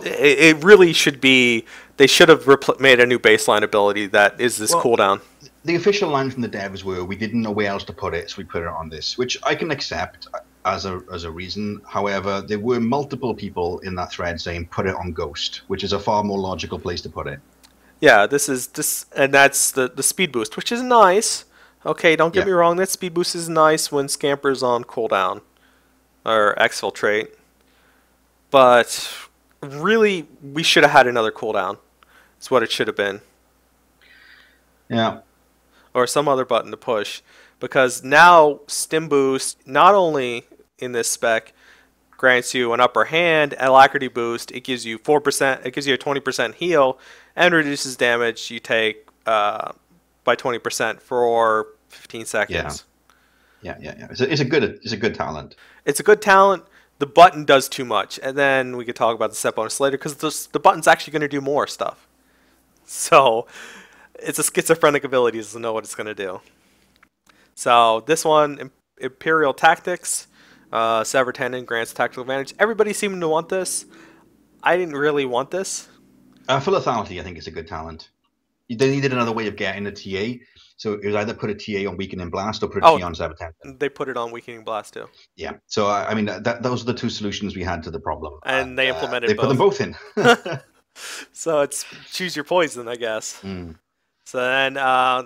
It really should be. They should have made a new baseline ability that is this Well, cooldown. the official line from the devs were, "We didn't know where else to put it, so we put it on this," which I can accept as a reason. However, there were multiple people in that thread saying put it on Ghost, which is a far more logical place to put it. Yeah, and that's the speed boost, which is nice. Okay, don't get Yeah. me wrong. That speed boost is nice when Scamper's on cooldown or exfiltrate, but really, we should have had another cooldown. It's what it should have been, Yeah. or some other button to push, because now stim boost not only in this spec grants you an upper hand, alacrity boost. It gives you 4%. It gives you a 20% heal, and reduces damage you take by 20% for 15 Yeah, seconds. yeah. It's a good talent. It's a good talent. The button does too much, and then we could talk about the set bonus later because the button's actually going to do more stuff. So it's a schizophrenic ability to know what it's going to do. So this one, Imperial Tactics, Sever Tendon grants tactical advantage. Everybody seemed to want this. I didn't really want this. For lethality, I think it's a good talent. They needed another way of getting a TA, so it was either put a TA on Weakening Blast or put a TA on Sever Tendon. They put it on Weakening Blast too. Yeah, so I mean those are the two solutions we had to the problem, and they implemented. They put them both in. So it's choose your poison, I guess. Mm. So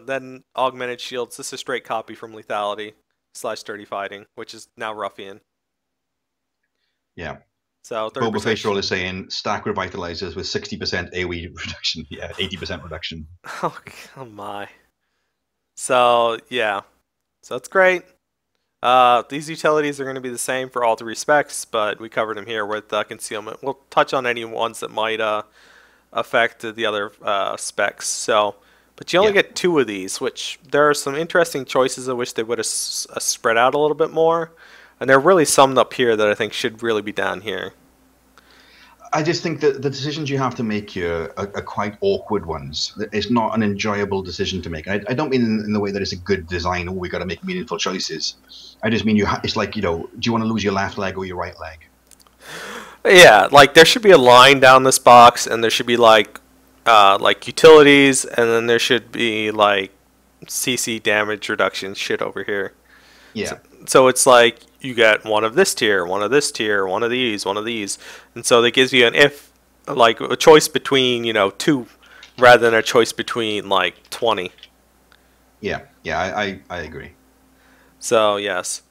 then Augmented Shields. This is a straight copy from Lethality / Sturdy Fighting, which is now Ruffian. Yeah. So Boba Facial is saying stack revitalizers with 60% AoE reduction. Yeah, 80% reduction. Oh my. So yeah, so it's great. These utilities are going to be the same for all three specs, but we covered them here with concealment. We'll touch on any ones that might affect the other specs. So, but you only get 2 of these, which there are some interesting choices. I wish they would have spread out a little bit more, and they're really summed up here that I think should really be down here. I just think that the decisions you have to make here are quite awkward ones. It's not an enjoyable decision to make. I don't mean in the way that it's a good design. Oh, we got to make meaningful choices. I just mean it's like, do you want to lose your left leg or your right leg? Yeah, like there should be a line down this box, and there should be like utilities, and then there should be like CC damage reduction shit over here. Yeah. So it's like you get one of this tier, one of this tier, one of these, and so that gives you a choice between 2, rather than a choice between like 20. Yeah, I agree. So yes,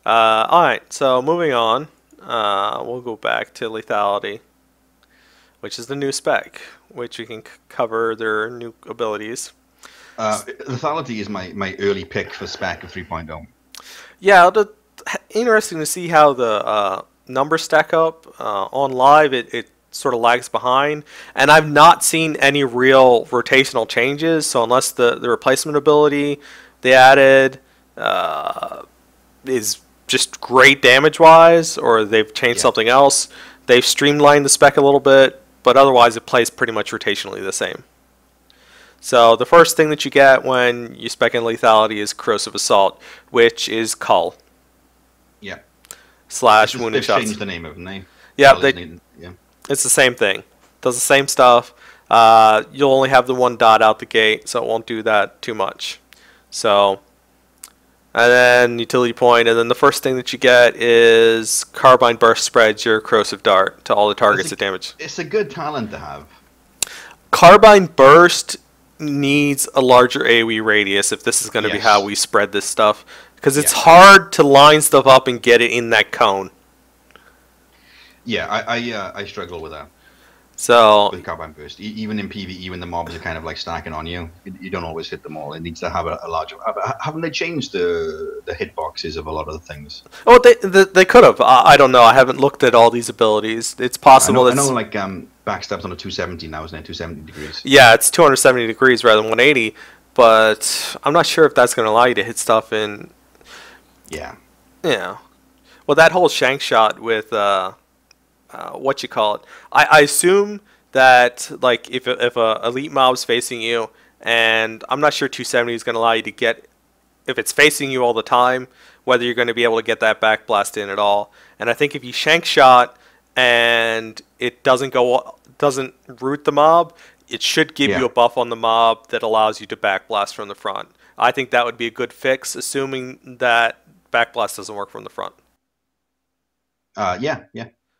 all right. So moving on, we'll go back to Lethality, which is the new spec, which we can cover their new abilities. Lethality is my early pick for spec of 3.0. Yeah, interesting to see how the numbers stack up. On live, it sort of lags behind, and I've not seen any real rotational changes. So unless the replacement ability they added is just great damage-wise, or they've changed something else, they've streamlined the spec a little bit, but otherwise it plays pretty much rotationally the same. So the first thing that you get when you spec in Lethality is Corrosive Assault, which is Cull. Yeah. / Wounded Shots. They've changed the name of them, they? Yeah, it's the same thing. Does the same stuff. You'll only have the 1 dot out the gate, so it won't do that too much. So, and then Utility Point, and then the first thing that you get is Carbine Burst spreads your Corrosive Dart to all the targets that damage. It's a good talent to have. Carbine Burst needs a larger AoE radius if this is going to be how we spread this stuff, because it's hard to line stuff up and get it in that cone. Yeah, I struggle with that. So with Carbine Burst, even in PvE, when the mobs are kind of like stacking on you, you don't always hit them all. It needs to have a larger. Haven't they changed the hitboxes of a lot of the things? Oh, they could have. I don't know. I haven't looked at all these abilities. It's possible. I know like backstabs on a 270 now, isn't it? 270 degrees. Yeah, it's 270 degrees rather than 180. But I'm not sure if that's going to allow you to hit stuff in. Yeah. Yeah. Well, that whole shank shot with what you call it. I assume that like if a elite mob's facing you, and I'm not sure 270 is going to allow you to get, if it's facing you all the time, whether you're going to be able to get that back blast in at all. And I think if you shank shot and it doesn't root the mob, it should give you a buff on the mob that allows you to back blast from the front. I think that would be a good fix, assuming that back blast doesn't work from the front. Yeah.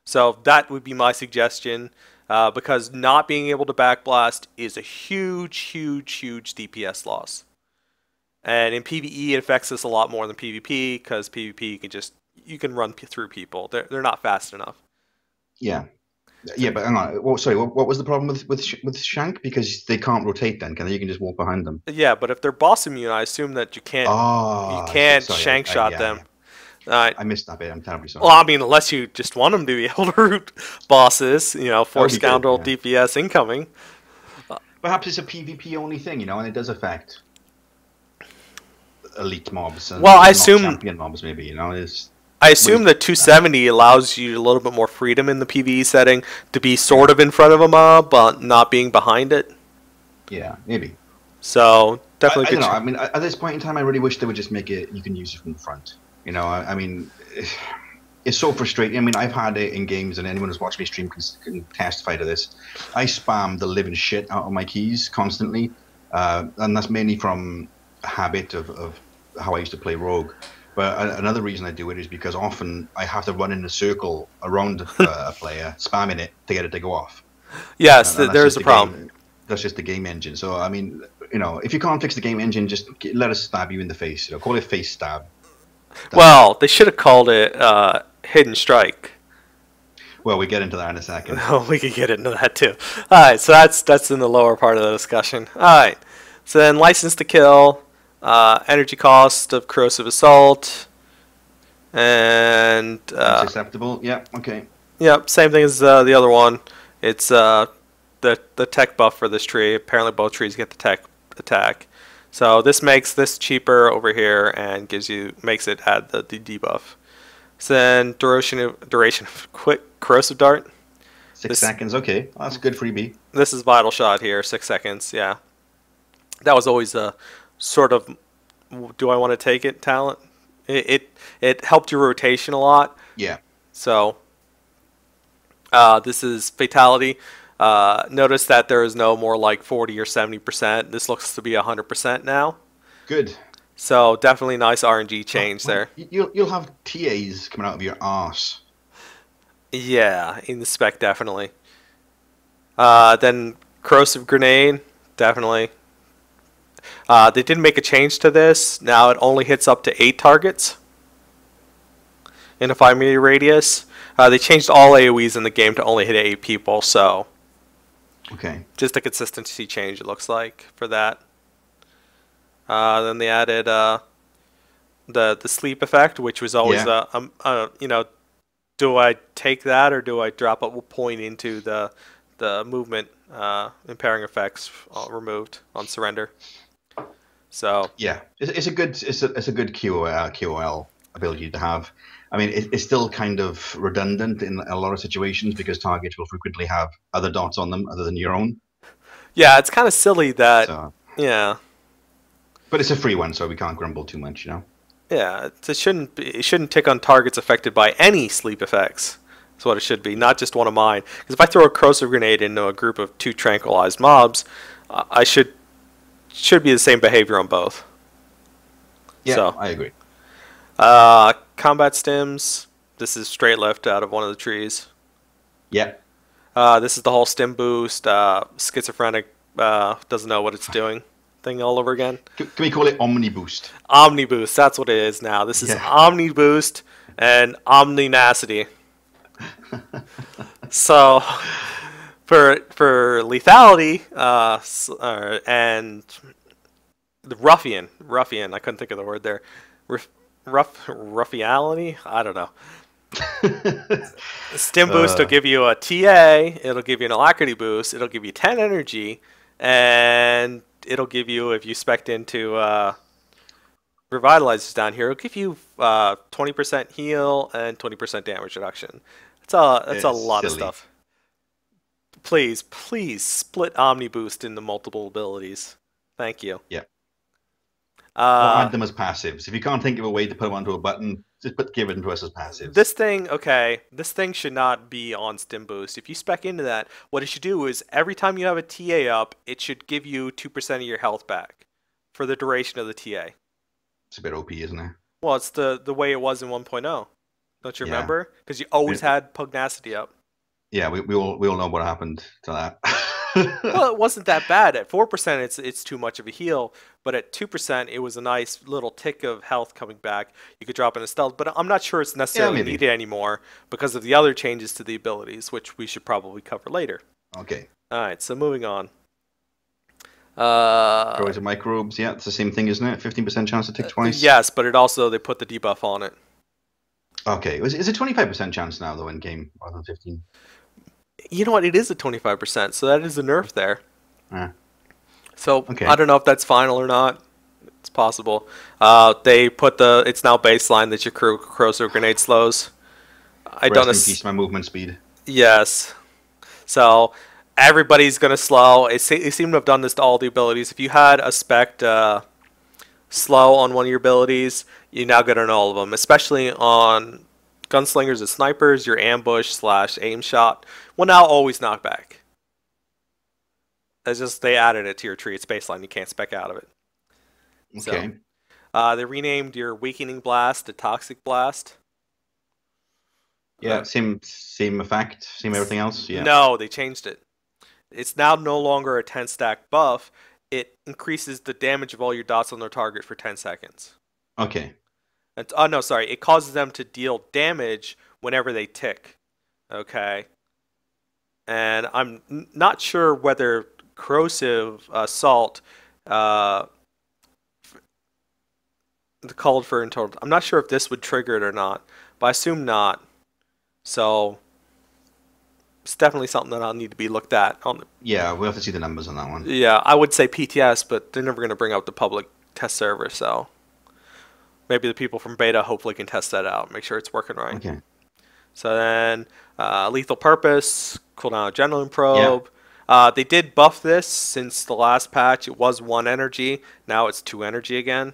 So that would be my suggestion, because not being able to backblast is a huge DPS loss. And in PvE, it affects us a lot more than PvP, because PvP you can run through people. They're not fast enough. Yeah, but hang on. What was the problem with Shank? Because they can't rotate then, can they? You can just walk behind them. Yeah, but if they're boss immune, I assume that you can't. You can't shank shot them. Alright. I missed that bit. I'm terribly sorry. Well, I mean, unless you just want them to be able to root bosses, you know, That would for be good, Scoundrel yeah. DPS incoming. Perhaps it's a PvP only thing, you know, and it does affect elite mobs and Well, I not assume champion mobs, maybe, you know. I assume that 270 allows you a little bit more freedom in the PvE setting to be sort Yeah, of in front of a mob, but not being behind it. yeah, maybe. So definitely I good. don't know. I mean, at this point in time, I really wish they would just make it you can use it from the front. You know, I mean, it's so frustrating. I mean, I've had it in games, and anyone who's watched me stream can testify to this. I spam the living shit out of my keys constantly, and that's mainly from habit of how I used to play Rogue. But another reason I do it is because often I have to run in a circle around a player, spamming it to get it to go off. Yes, And that's there is just a the problem. game. That's just the game engine. So I mean, you know, if you can't fix the game engine, just let us stab you in the face. You know, call it face stab. Well, they should have called it Hidden Strike. Well, we get into that in a second. We could get into that too. All right, so that's in the lower part of the discussion. All right, so then license to kill, energy cost of corrosive assault, and It's acceptable. Yeah. Okay. yep, same thing as the other one. It's the tech buff for this tree. Apparently, both trees get the tech attack. So this makes this cheaper over here and makes it add the debuff. So then duration of quick corrosive dart. 6 seconds. Okay, well, that's a good freebie. This is vital shot here. 6 seconds. Yeah, that was always a sort of do I want to take it talent. It helped your rotation a lot. Yeah. So this is fatality. Notice that there is no more like 40 or 70%. This looks to be 100% now. Good. So definitely nice RNG change there. You'll have TAs coming out of your arse. Yeah, in the spec definitely. Then corrosive grenade, definitely. They did make a change to this. Now it only hits up to 8 targets in a 5-meter radius. They changed all AoEs in the game to only hit 8 people, so Okay. just a consistency change it looks like for that. Then they added the sleep effect, which was always you know, do I take that or do I drop a point into the movement impairing effects removed on surrender? So Yeah, it's a good QOL ability to have. I mean, it's still kind of redundant in a lot of situations because targets will frequently have other dots on them other than your own. yeah, it's kind of silly that So, yeah. but it's a free one, so we can't grumble too much, you know. Yeah, it shouldn't tick on targets affected by any sleep effects. That's what it should be, not just one of mine. Because if I throw a corrosive grenade into a group of 2 tranquilized mobs, I should be the same behavior on both. Yeah, So, I agree. combat stims. This is straight left out of one of the trees. Yeah. This is the whole stim boost. Schizophrenic doesn't know what it's doing. Thing all over again. Can we call it Omni Boost? Omni Boost, that's what it is now. This is Omni Boost and Omninacity. So, for lethality and the ruffian, I couldn't think of the word there. Ruffianity? I don't know. Stim boost will give you a TA. It'll give you an alacrity boost. It'll give you 10 energy, and it'll give you, if you spec into revitalizers down here, it'll give you 20% heal and 20% damage reduction. That's a lot of stuff. Please split Omni Boost into multiple abilities. Thank you. Yeah. Or add them as passives. If you can't think of a way to put them onto a button, just give it to us as passives. This thing should not be on Stim Boost. If you spec into that, what it should do is every time you have a TA up, it should give you 2% of your health back for the duration of the TA. It's a bit OP, isn't it? Well, it's the way it was in 1.0. Don't you remember? Because you always had pugnacity up. Yeah, we all know what happened to that. Well, it wasn't that bad. At 4%, it's too much of a heal, but at 2%, it was a nice little tick of health coming back. You could drop in a stealth, but I'm not sure it's necessarily needed anymore because of the other changes to the abilities, which we should probably cover later. Okay. All right, so moving on. Corrosive microbes, yeah, it's the same thing, isn't it? 15% chance to tick twice. Yes, but they put the debuff on it. Okay, is it 25% chance now though in game rather than 15? You know what? It is a 25%, so that is a nerf there. Ah, So I okay. don't know if that's final or not. It's possible. They put it's now baseline that your corrosive grenade slows. I don't. Rest in peace, my movement speed. Yes. So everybody's gonna slow. They seem to have done this to all the abilities. If you had a spec slow on one of your abilities, you now get on all of them, especially on gunslingers and snipers. Your ambush slash aim shot will now always knock back. It's just they added it to your tree. It's baseline. You can't spec out of it. So Okay. they renamed your weakening blast to toxic blast. Yeah, same effect, same everything else. Yeah. No, they changed it. It's now no longer a 10 stack buff. It increases the damage of all your dots on their target for 10 seconds. Okay. Oh no, sorry. It causes them to deal damage whenever they tick. Okay. And I'm not sure whether corrosive assault uh, called for in total. I'm not sure if this would trigger it or not, but I assume not. So it's definitely something that I'll need to be looked at on the. Yeah, we'll have to see the numbers on that one. Yeah, I would say PTS, but they're never going to bring out the public test server, so maybe the people from beta hopefully can test that out, make sure it's working right. Okay. So then, lethal purpose, cooldown adrenaline Yeah. probe. They did buff this since the last patch. It was 1 energy. Now it's 2 energy again.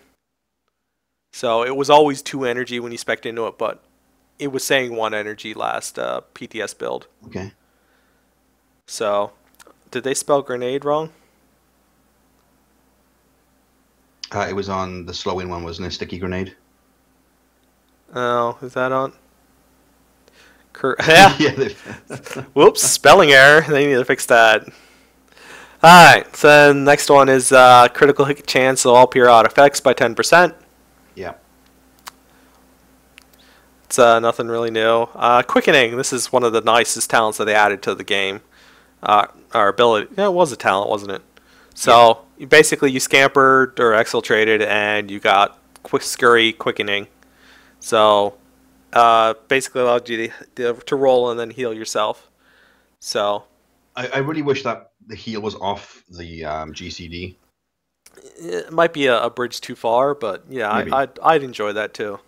So it was always 2 energy when you spec'd into it, but it was saying 1 energy last PTS build. Okay. So, did they spell grenade wrong? It was on the slowing one, wasn't it? Sticky grenade. Oh, is that on? Yeah. Yeah. Whoops, spelling error. They need to fix that. Alright, so then next one is critical hit chance of all periodic effects by 10%. Yeah. It's nothing really new. Quickening, this is one of the nicest talents that they added to the game. Our ability, yeah, it was a talent, wasn't it? So you basically you scampered or exfiltrated and you got quick scurry quickening. So basically allowed you to roll and then heal yourself. So I really wish that the heal was off the GCD. it might be a bridge too far, but yeah, Maybe. I'd enjoy that too.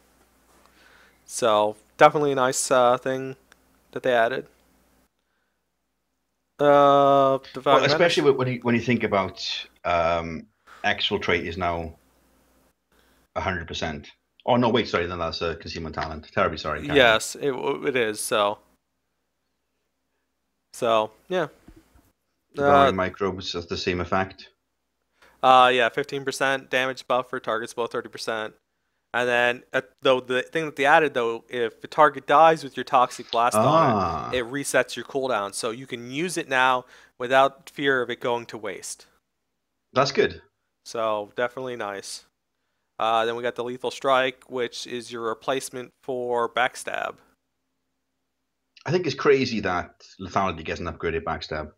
So definitely a nice thing that they added. Well, Divine Menace. especially when you think about exfiltrate is now 100%. Oh no, wait, sorry, then that's a concealment talent. Terribly sorry. Carry on. Yes, it is. So yeah. Devouring microbes has the same effect. Yeah, 15% damage buff for targets below 30%. And then, though the thing that they added though, if the target dies with your toxic blast on it, Ah, it resets your cooldown, so you can use it now without fear of it going to waste. that's good. So definitely nice. Then we got the lethal strike, which is your replacement for backstab. I think it's crazy that lethality gets an upgraded backstab.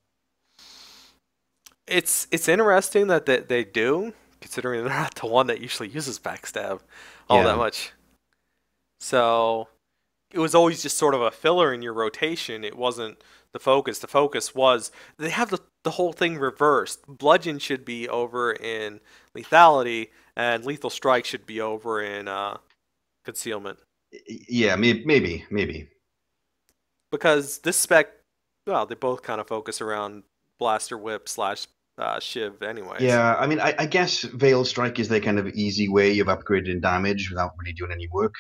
It's interesting that they do, considering they're not the one that usually uses backstab all that Yeah. much. So it was always just sort of a filler in your rotation. It wasn't the focus. The focus was they have the whole thing reversed. Bludgeon should be over in lethality, and lethal strike should be over in concealment. Yeah, maybe. Because this spec, well, they both kind of focus around blaster whip slash shiv, anyways. Yeah, I mean, I guess Veil Strike is their kind of easy way of upgrading damage without really doing any work.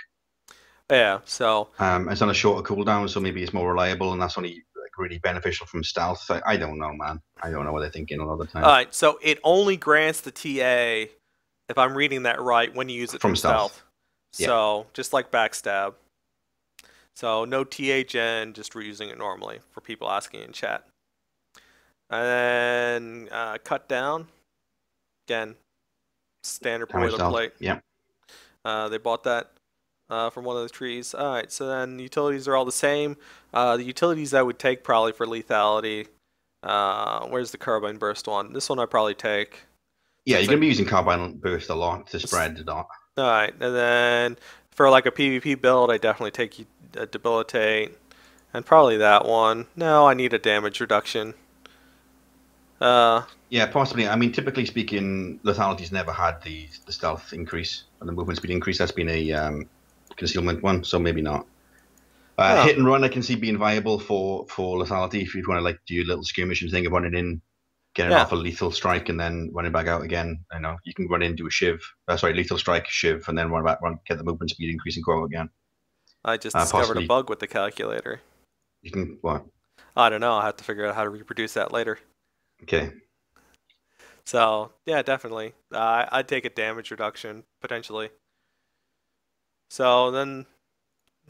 Yeah. So It's on a shorter cooldown, so maybe it's more reliable, and that's only like really beneficial from stealth. I don't know, man. I don't know what they're thinking a lot of the all time. right. So it only grants the TA, if I'm reading that right, when you use it From from stealth. stealth. Yeah. So just like backstab. So no TA gen, just reusing it normally for people asking in chat. And then cut down. Again, standard Tower stealth. boilerplate. Yeah. They bought that from one of the trees. All right, so then the utilities are all the same. The utilities I would take probably for lethality. Where's the carbine burst one? This one I probably take. Yeah, Since you're going to be using Carbine Burst a lot to spread the dot. all right, and then For like a PvP build, I definitely take debilitate, and probably that one. No, I need a damage reduction. Uh, Yeah, possibly. I mean, typically speaking, lethality's never had the stealth increase and the movement speed increase. That's been a concealment one, so maybe not. oh, Hit and run, I can see being viable for lethality if you want to like do a little skirmish and thing of running in, getting yeah. off a lethal strike, and then running back out again. You know, you can run in, do a shiv. Sorry, lethal strike, shiv, and then run back, get the movement speed increase and go out again. I just discovered a Possibly bug with the calculator. you can what? I don't know. I'll have to figure out how to reproduce that later. Okay. So yeah, definitely. I'd take a damage reduction potentially. So then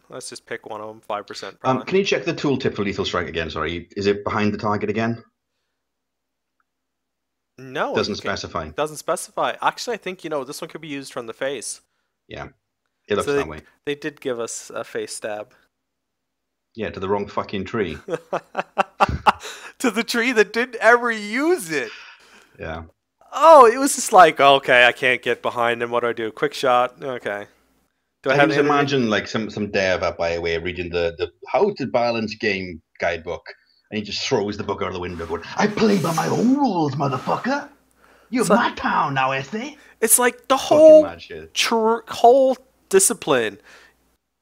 let's just pick one of them. 5% probably. Can you check the tooltip for lethal strike again? Sorry, is it behind the target again? No, Doesn't you can. specify. Doesn't specify. Actually, I think this one could be used from the face. Yeah, it looks So that way. they did give us a face stab. Yeah, to the wrong fucking tree. To the tree that didn't ever use it. Yeah. Oh, it was just like, okay, I can't get behind him. What do I do? Quick shot. Okay. Do I I can have just energy? imagine like some dev at BioWare reading the how to balance game guidebook, and he just throws the book out of the window, going, "I play by my own rules, motherfucker. You're It's like, my town now, Esty." it's like the Fucking whole mad shit. whole discipline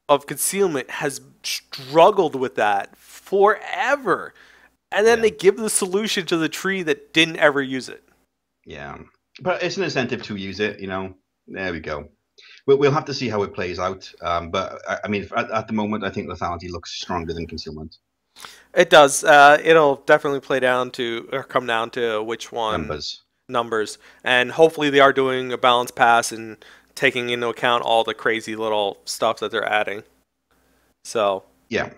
of concealment has struggled with that forever. And then Yeah, they give the solution to the tree that didn't ever use it. yeah. But it's an incentive to use it, you know. There we go. We'll have to see how it plays out. But I mean, at the moment, I think lethality looks stronger than concealment It does. It'll definitely play down to or come down to which one numbers. numbers, and hopefully they are doing a balance pass and taking into account all the crazy little stuff that they're adding. So Yeah.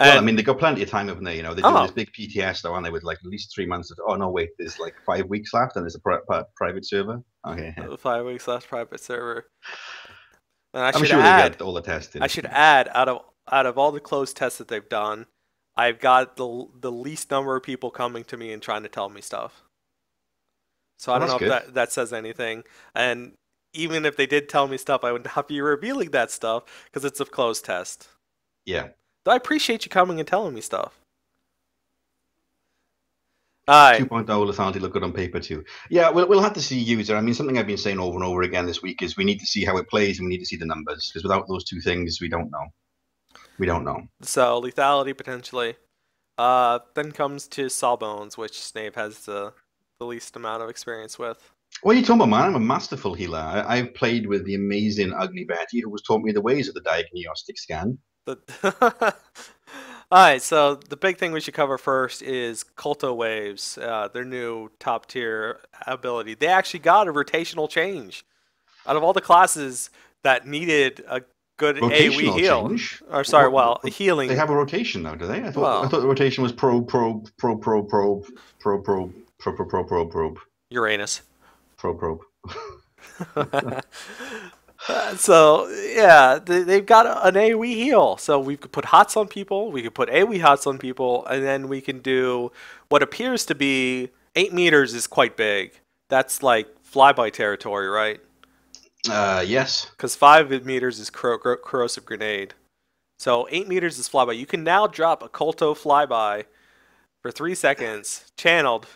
Well, I and mean, they've got plenty of time, haven't they? You know, they're doing this oh, big PTS though, aren't they? With like at least 3 months. Oh no, wait, there's like 5 weeks left, and there's a private server. Okay, 5 weeks left private server. And I I'm should sure they add, get all the I testing. should add out of all the closed tests that they've done, I've got the least number of people coming to me and trying to tell me stuff. So I Well, don't that's know if good. that says anything. And even if they did tell me stuff, I would not be revealing that stuff because it's a closed test. Yeah, Though I appreciate you coming and telling me stuff. All right. 2.0 lethality look good on paper too. Yeah, we'll have to see user. I mean, something I've been saying over and over again this week is we need to see how it plays and we need to see the numbers because without those two things, we don't know. We don't know. So lethality potentially. Then comes to Sawbones, which Snape has the least amount of experience with. What are you talking about, man? I'm a masterful healer. I've played with the amazing Ugly Betty, who was taught me the ways of the diagnostic scan. The Alright, so the big thing we should cover first is Culto Waves, their new top tier ability. They actually got a rotational change. Out of all the classes that needed a good AoE Rotational heal, change. or sorry, well, a They healing, have a rotation now, do they? I well, thought the rotation was probe, probe, probe, probe, probe, probe, probe, probe, probe, probe, probe, probe, Uranus. probe, probe. So yeah, they've got an AoE heal. So we could put hots on people, we could put AoE hots on people, and then we can do what appears to be 8 meters is quite big. That's like flyby territory, right? Yes. Because 5 meters is corrosive grenade. So 8 meters is flyby. You can now drop a Colto flyby for 3 seconds, channeled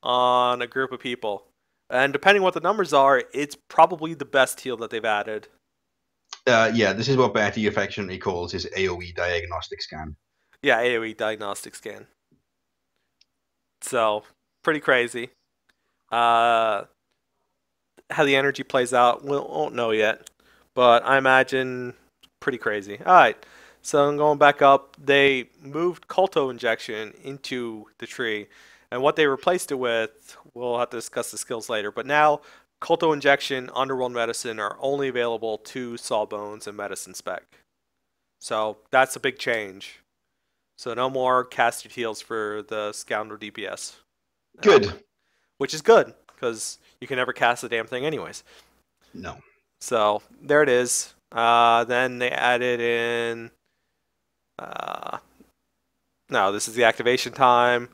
on a group of people. And depending what the numbers are, it's probably the best heal that they've added. Yeah, this is what Betty affectionately calls his AoE diagnostic scan. Yeah, AoE diagnostic scan. So pretty crazy. Uh, how the energy plays out, we won't know yet, but I imagine pretty crazy. All right, so I'm going back up. They moved Colto injection into the tree, and what they replaced it with, we'll have to discuss the skills later. But now, Colto injection, Underworld Medicine are only available to Sawbones and Medicine Spec. So that's a big change. So no more casted heals for the Scoundrel DPS. Good. Which is good, because you can never cast the damn thing anyways. No. So there it is. Then they added in. Uh, no, this is the activation time.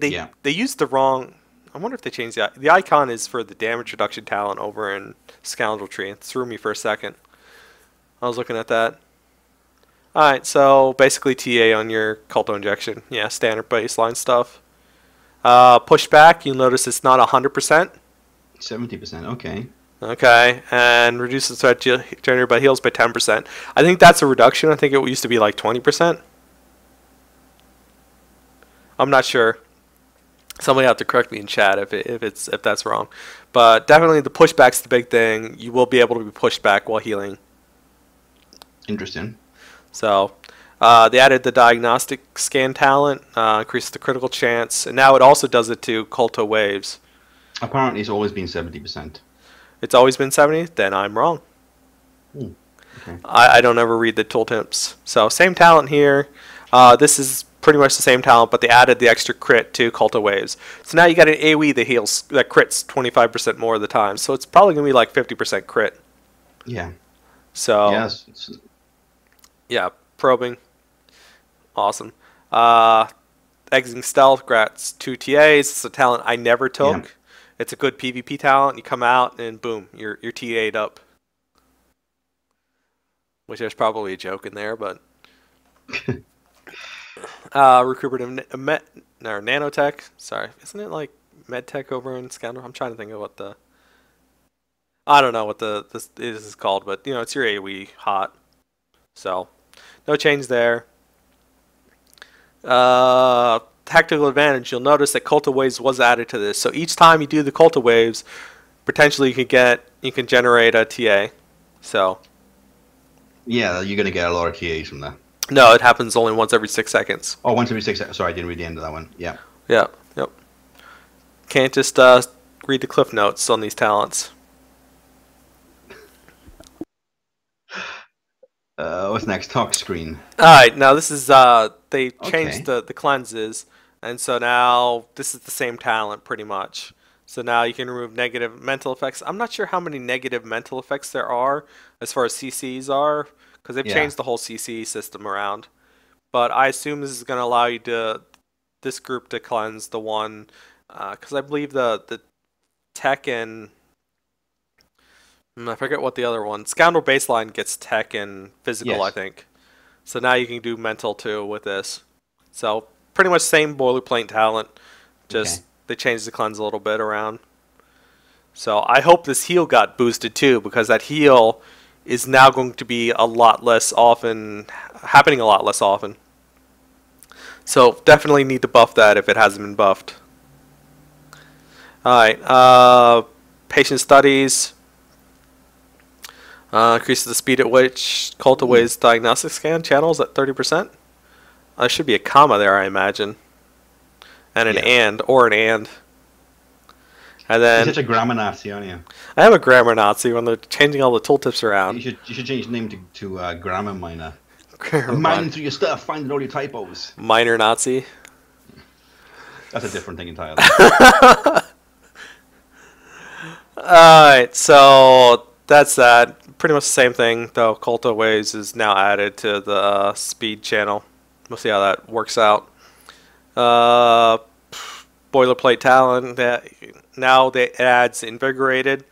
Yeah. They used the wrong. I wonder if they changed the icon is for the damage reduction talent over in Scoundrel Tree. It threw me for a second. I was looking at that. Alright, so basically TA on your Culto Injection. Yeah, standard baseline stuff. Pushback, you'll notice it's not 100%. 70%. Okay. Okay, and reduces threat generated by heals by 10%. I think that's a reduction. I think it used to be like 20%. I'm not sure. Somebody have to correct me in chat if that's wrong. But definitely the pushback's the big thing. You will be able to be pushed back while healing. Interesting. So they added the diagnostic scan talent, increases the critical chance, and now it also does it to Culto waves. Apparently, it's always been 70%. It's always been 70? Then I'm wrong. Okay. I don't ever read the tooltips. So same talent here. This is pretty much the same talent, but they added the extra crit to Culto waves. So now you got an AoE that crits 25% more of the time. So it's probably gonna be like 50% crit. Yeah. So yes. Yeah, probing. Awesome. Exiting stealth, grats 2 TAs. It's a talent I never took. Yeah. It's a good PvP talent. You come out and boom, you're TA'd up. Which there's probably a joke in there, but recuperative nanotech. Sorry, isn't it like medtech over in Scoundrel? I'm trying to think of what the I don't know what this is called, but you know it's your AoE hot. So no change there. Tactical advantage. You'll notice that Culto Waves was added to this. So each time you do the Culto Waves, potentially you can generate a TA. So yeah, you're gonna get a lot of TAs from that. No, it happens only once every 6 seconds. Oh, once every 6 seconds. Sorry, I didn't read the end of that one. Yeah. Yeah. Yep. Can't just read the cliff notes on these talents. What's next? Talk screen. Alright, now this is they changed the cleanses, and so now this is the same talent pretty much. So now you can remove negative mental effects. I'm not sure how many negative mental effects there are as far as CCs are, because they've changed the whole CC system around. But I assume this is going to allow you this group to cleanse the one, because I believe the tech and I forget what the other one. Scoundrel baseline gets tech and physical, I think. So now you can do mental too with this. So pretty much same boilerplate talent, just they changed the cleanse a little bit around. So I hope this heal got boosted too, because that heal is now going to be happening a lot less often. So definitely need to buff that if it hasn't been buffed. Alright, patient studies. Increases the speed at which Culto Waves diagnostic scan channels at 30%. There should be a comma there, I imagine. And an and. And then You're such a grammar Nazi, aren't you? I am a grammar Nazi when they're changing all the tooltips around. You should change the name to grammar miner. I'm mining through your stuff, finding all your typos. Minor Nazi. That's a different thing entirely. Alright, so that's that. Pretty much the same thing, though. Culto Waves is now added to the speed channel. We'll see how that works out. Boilerplate talent. Now it adds Invigorated.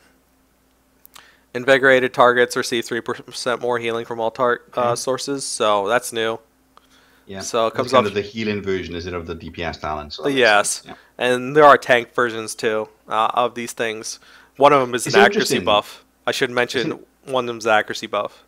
Invigorated targets receive 3% more healing from all sources, so that's new. Yeah. So it comes kind of the healing version, is it, of the DPS talent? So yes. Yeah. And there are tank versions too of these things. One of them is an accuracy buff. I should mention one of them is accuracy buff.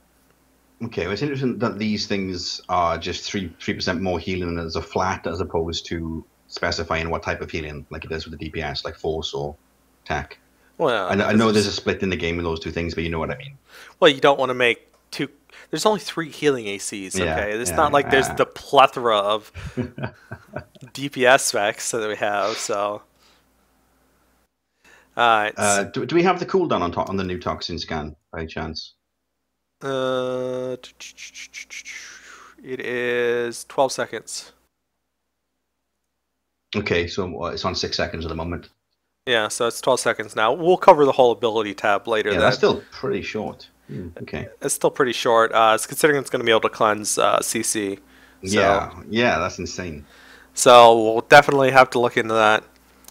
Okay, well, it's interesting that these things are just 3% more healing as a flat, as opposed to specifying what type of healing, like it does with the DPS, like force or attack. Well, I know there's a split in the game with those two things, but you know what I mean. Well, you don't want to make two. There's only 3 healing ACs. Okay, it's not like there's the plethora of DPS specs that we have. So, do we have the cooldown on the new toxin scan by chance? It is 12 seconds. Okay, so it's on 6 seconds at the moment. Yeah, so it's 12 seconds now. We'll cover the whole ability tab later. Yeah, that's still pretty short. Okay. It's still pretty short. It's considering it's going to be able to cleanse CC. So. Yeah, that's insane. So we'll definitely have to look into that.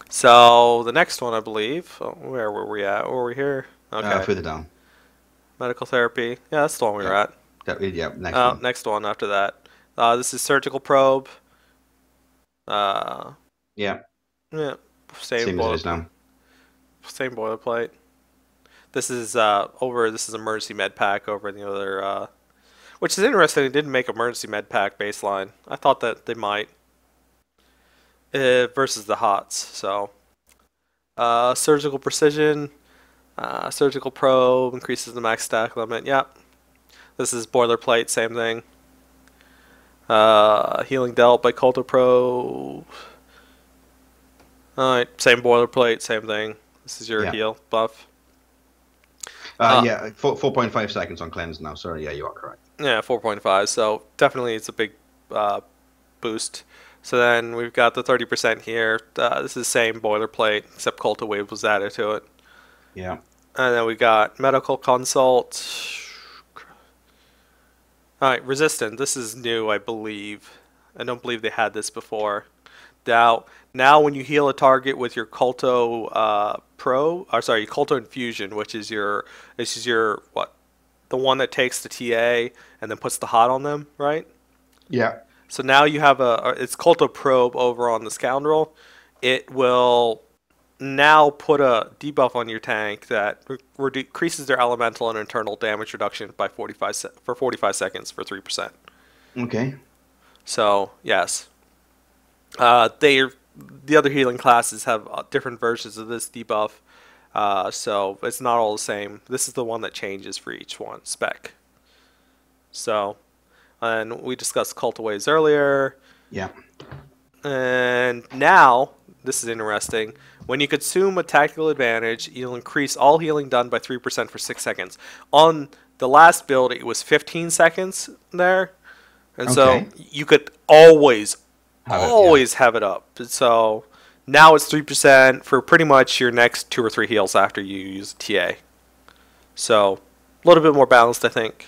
So the next one, I believe, where were we at? Were we here? Okay. Further down. Medical therapy. Yeah, that's the one we were Yeah. at. Yeah, next one. Next one after that. This is surgical probe. Uh, Yeah, yeah, same same as it boiler, is now. same boilerplate. This is This is emergency med pack over in the other. Which is interesting. They didn't make emergency med pack baseline. I thought that they might. Versus the HOTS. So, surgical precision. Surgical probe increases the max stack limit. Yep. This is boilerplate. Same thing. Healing dealt by Culto probe. Alright, same boilerplate, same thing. This is your Yeah. heal buff. Yeah, 4.5 seconds on cleanse now. Sorry, yeah, you are correct. Yeah, 4.5. So definitely it's a big boost. So then we've got the 30% here. This is the same boilerplate, except Culto Wave was added to it. Yeah. And then we got medical consult. Alright, resistant. This is new, I believe. I don't believe they had this before. Now when you heal a target with your Culto Culto Infusion, which is your what? The one that takes the TA and then puts the hot on them, right? Yeah. So now you have it's Culto Probe over on the Scoundrel. It will now put a debuff on your tank that decreases their elemental and internal damage reduction by 45 seconds for 3%. Okay. So yes, the other healing classes have different versions of this debuff, so it's not all the same. This is the one that changes for each one spec. So, and we discussed cult waves earlier. Yeah. And now, this is interesting. When you consume a tactical advantage, you'll increase all healing done by 3% for 6 seconds. On the last build, it was 15 seconds there. And Okay. so you could always have it up. So now it's 3% for pretty much your next 2 or 3 heals after you use TA. So a little bit more balanced, I think.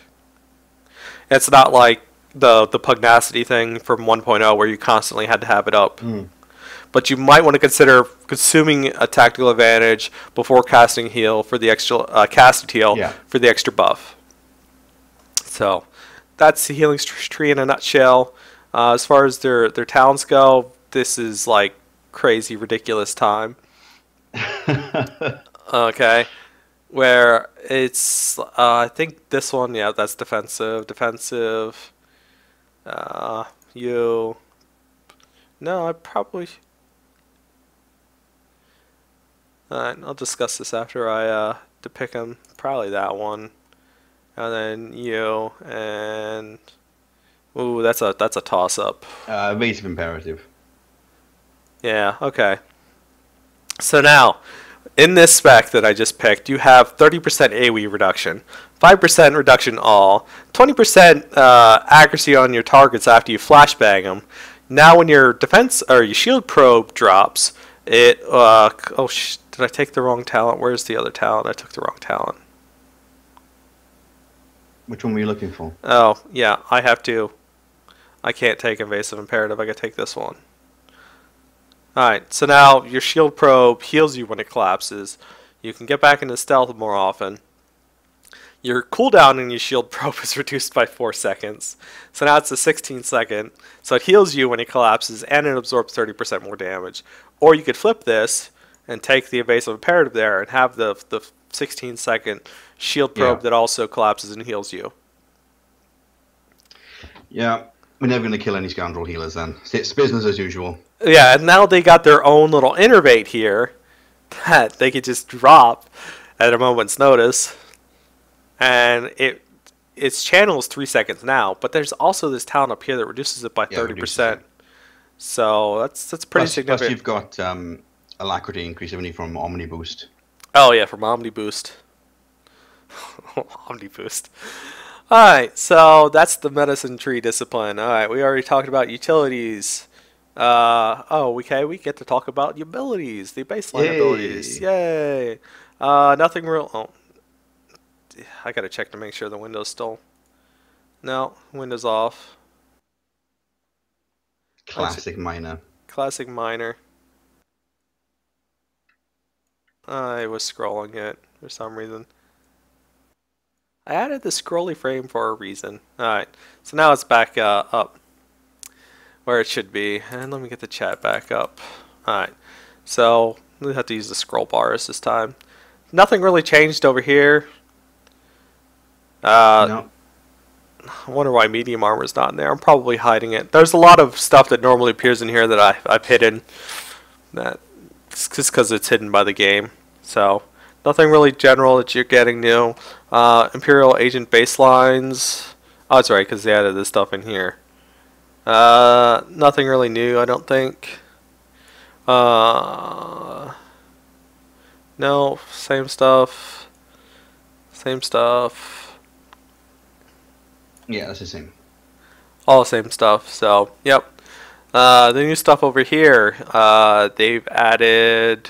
It's not like the pugnacity thing from 1.0 where you constantly had to have it up. But you might want to consider consuming a tactical advantage before casting heal for the extra casted heal for the extra buff. So that's the healing tree in a nutshell. As far as their talents go, this is like crazy, ridiculous time. Okay. Where it's, I think this one, yeah, that's defensive. Defensive. No, I probably. Alright, I'll discuss this after I depict them. Probably that one. And then you and. Ooh, that's a toss up. Evasive imperative. Yeah, okay. So now, in this spec that I just picked, you have 30% AoE reduction, 5% reduction all, 20% accuracy on your targets after you flashbang them. Now when your defense or your shield probe drops, it did I take the wrong talent? Where's the other talent? I took the wrong talent. Which one were you looking for? Oh, yeah, I can't take Invasive Imperative. I gotta take this one. Alright, so now your shield probe heals you when it collapses. You can get back into stealth more often. Your cooldown in your shield probe is reduced by 4 seconds. So now it's a 16 second. So it heals you when it collapses and it absorbs 30% more damage. Or you could flip this and take the Evasive Imperative there and have the 16 second shield probe that also collapses and heals you. Yeah, we're never going to kill any Scoundrel healers then. It's business as usual. Yeah, and now they got their own little innervate here that they could just drop at a moment's notice. And its channel is 3 seconds now, but there's also this talent up here that reduces it by 30%. So that's pretty significant. Plus you've got alacrity increase only from Omni Boost. Oh yeah, from Omni Boost. Omni Boost. Alright, so that's the medicine tree discipline. Alright, we already talked about utilities. Okay, we get to talk about the abilities, the baseline abilities. Yay! Nothing real. Oh, I gotta check to make sure the window's still. No, window's off. Classic minor. Classic minor. I was scrolling it for some reason. I added the scrolly frame for a reason. Alright, so now it's back up where it should be. And let me get the chat back up. Alright, so we have to use the scroll bars this time. Nothing really changed over here. No. I wonder why medium armor is not in there. I'm probably hiding it. There's a lot of stuff that normally appears in here that I've hidden. That just because it's hidden by the game. So nothing really general that you're getting new. Imperial Agent baselines. Oh, that's right, because they added this stuff in here. Nothing really new, I don't think. No, same stuff. Same stuff. Yeah, that's the same. All the same stuff. So, yep. The new stuff over here, they've added.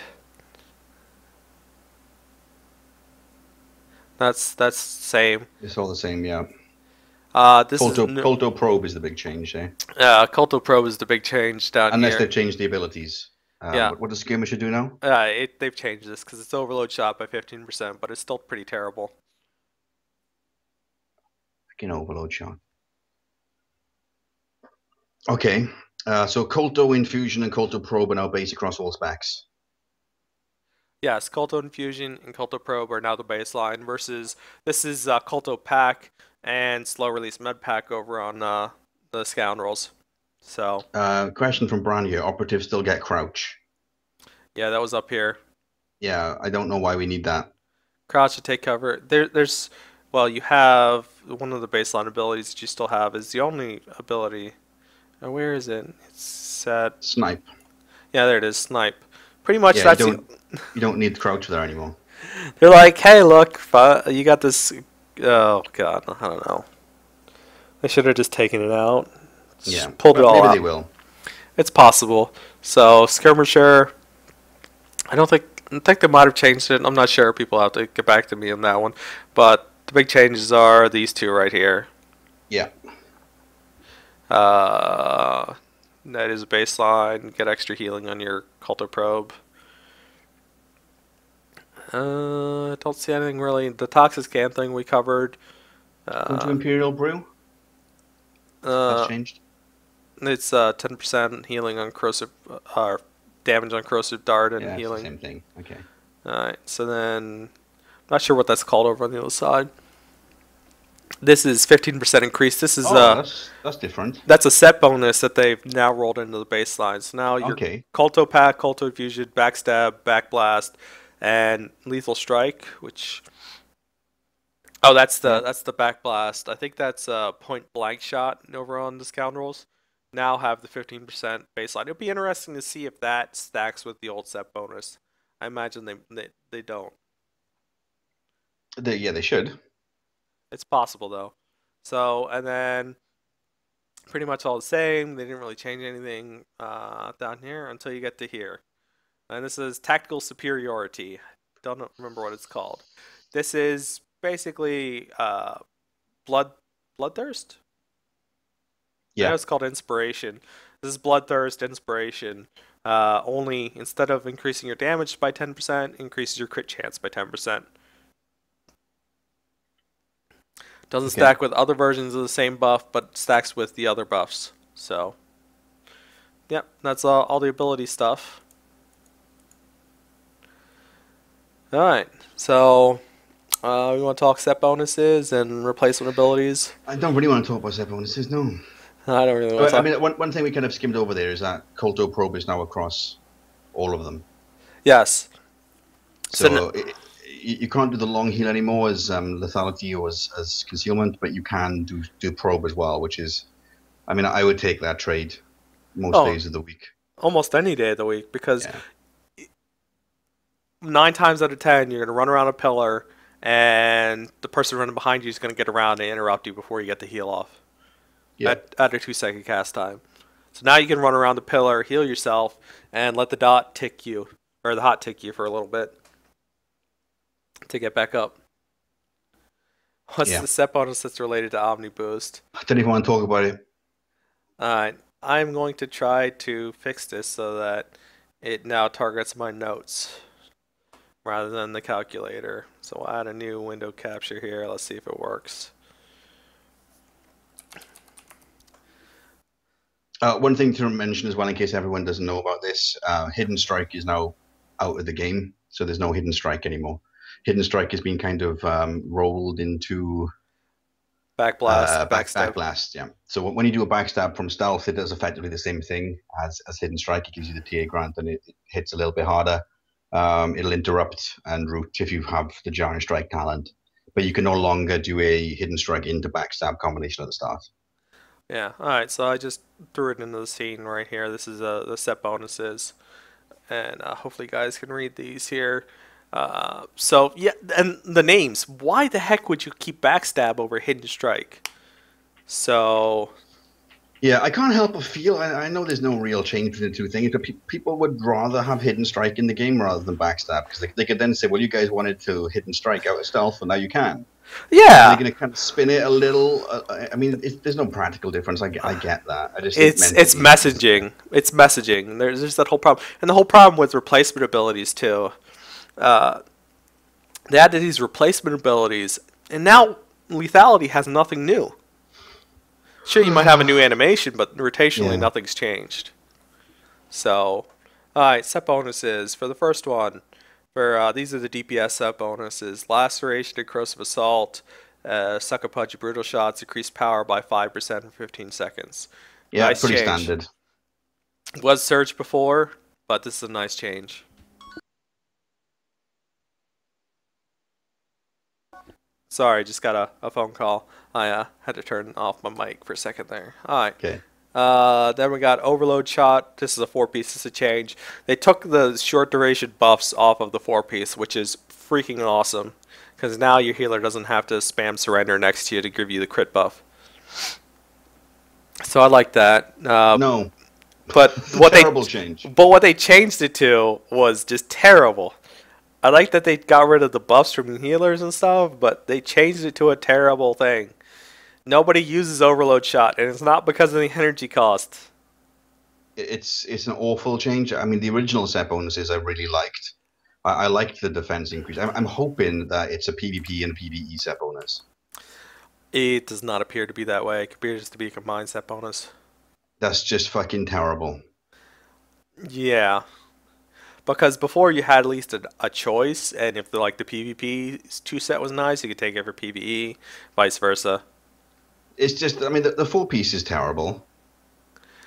That's same. It's all the same, yeah. This Colto Probe is the big change, eh? Colto Probe is the big change down Unless here. they've changed the abilities. Yeah. What does Skirmisher do now? They've changed this because it's overload shot by 15%, but it's still pretty terrible. Fucking overload shot. Okay. So Colto Infusion and Colto Probe are now base across all specs. Yes, Colto Infusion and Colto Probe are now the baseline versus this is Colto Pack and Slow Release Med Pack over on the Scoundrels. So. Question from Bran here. Operative still get crouch? Yeah, that was up here. Yeah, I don't know why we need that. Crouch to take cover. There's, well, you have one of the baseline abilities that you still have is the only ability. Now, where is it? It's set. Snipe. Yeah, there it is. Snipe. Pretty much yeah, that's. You don't need crouch there anymore. They're like, hey, look, you got this. Oh God, I don't know. They should have just taken it out. Yeah, pulled it all maybe out. They will. It's possible. So Skirmisher. I think they might have changed it. I'm not sure. People have to get back to me on that one. But the big changes are these two right here. Yeah. That is a baseline. Get extra healing on your Culto Probe. Don't see anything really. The Toxic Scan thing we covered. Into Imperial Brew? That's changed? It's 10% healing on corrosive, damage on corrosive dart and healing. It's the same thing. Okay. Alright, so then I'm not sure what that's called over on the other side. This is 15% increase. This is that's different. That's a set bonus that they've now rolled into the baseline. So now your Culto Pack, Culto Infusion, Backstab, Backblast, and Lethal Strike, which that's the Backblast. I think that's a point blank shot over on the Scoundrels. Now have the 15% baseline. It'll be interesting to see if that stacks with the old set bonus. I imagine they don't. They should. It's possible though. So and then pretty much all the same. They didn't really change anything down here until you get to here. And this is Tactical Superiority. Don't remember what it's called. This is basically Bloodthirst. Yeah. I know it's called Inspiration. This is Bloodthirst Inspiration. Only instead of increasing your damage by 10%, increases your crit chance by 10%. Doesn't stack with other versions of the same buff, but stacks with the other buffs. So, yep, that's all the ability stuff. Alright, so we want to talk set bonuses and replacement abilities? I don't really want to talk about set bonuses, no. I don't really want to talk. I mean, one thing we kind of skimmed over there is that Colto Probe is now across all of them. Yes. So you can't do the long heal anymore as lethality or as concealment, but you can do probe as well, which is, I mean, I would take that trade most days of the week. Almost any day of the week, because 9 times out of 10 you're going to run around a pillar, and the person running behind you is going to get around and interrupt you before you get the heal off. At a 2-second cast time. So now you can run around the pillar, heal yourself, and let the dot tick you, or the hot tick you for a little bit to get back up. What's the set bonus that's related to Omni Boost? I don't even want to talk about it. Alright, I'm going to try to fix this so that it now targets my notes rather than the calculator. So we'll add a new window capture here. Let's see if it works. One thing to mention as well, in case everyone doesn't know about this, Hidden Strike is now out of the game, so there's no Hidden Strike anymore. Hidden Strike has been kind of rolled into Backblast, backstab. backblast. Yeah. So when you do a backstab from stealth, it does effectively the same thing as Hidden Strike. It gives you the TA grant, and it hits a little bit harder. It'll interrupt and root if you have the Jarring Strike talent, but you can no longer do a Hidden Strike into backstab combination at the start. Yeah, alright, so I just threw it into the scene right here. This is the set bonuses. And hopefully you guys can read these here. So, yeah, and the names. Why the heck would you keep backstab over Hidden Strike? So... Yeah, I can't help but feel, I know there's no real change between the two things, but people would rather have Hidden Strike in the game rather than backstab, because they could then say, well, you guys wanted to Hidden Strike out of stealth, and now you can. Yeah. They're going to kind of spin it a little. I mean, there's no practical difference. I get that. I just it's messaging. It's messaging. There's that whole problem, and the whole problem with replacement abilities too. They added these replacement abilities, and now lethality has nothing new. Sure, you might have a new animation, but rotationally nothing's changed. So, alright, set bonuses for the first one. For these are the DPS set bonuses: Laceration and Corrosive Assault, Sucker Punch, Brutal Shots, increased power by 5% for 15 seconds. Yeah, nice pretty change. standard. Was Surge before, but this is a nice change. Sorry, just got a phone call. I had to turn off my mic for a second there. Alright. Okay. Then we got Overload Shot. This is a 4-piece. This is a change. They took the short duration buffs off of the 4-piece, which is freaking awesome. Because now your healer doesn't have to spam Surrender next to you to give you the crit buff. So I like that. No. But what terrible change. But what they changed it to was just terrible. I like that they got rid of the buffs from the healers and stuff, but they changed it to a terrible thing. Nobody uses Overload Shot, and it's not because of the energy cost. It's an awful change. I mean, the original set bonuses I really liked. I liked the defense increase. I'm hoping that it's a PvP and a PvE set bonus. It does not appear to be that way. It appears to be a combined set bonus. That's just fucking terrible. Yeah. Because before you had at least a choice, and if the PvP 2 set was nice, you could take it for PvE, vice versa. It's just, I mean, the 4-piece is terrible.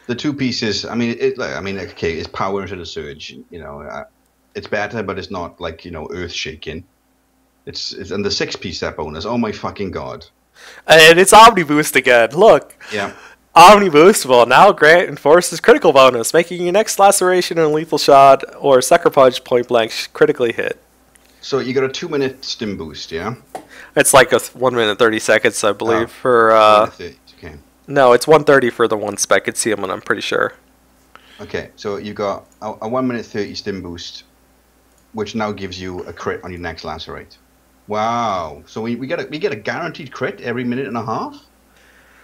The 2 pieces, I mean, okay, it's power into the surge. You know, it's better, but it's not earth shaking. It's and the 6-piece set bonus. Oh my fucking god! And it's Omni Boost again. Look. Yeah. Omni Boost will now grant enforces critical bonus, making your next laceration and lethal shot or sucker punch point blank critically hit. So you got a 2-minute stim boost, yeah? It's like a 1 minute 30 seconds, I believe. For 30, okay. No, it's 130 for the one spec. It's Seaman, I'm pretty sure. Okay, so you got a 1 minute 30 stim boost, which now gives you a crit on your next lacerate. Wow! So we get a guaranteed crit every minute and a half.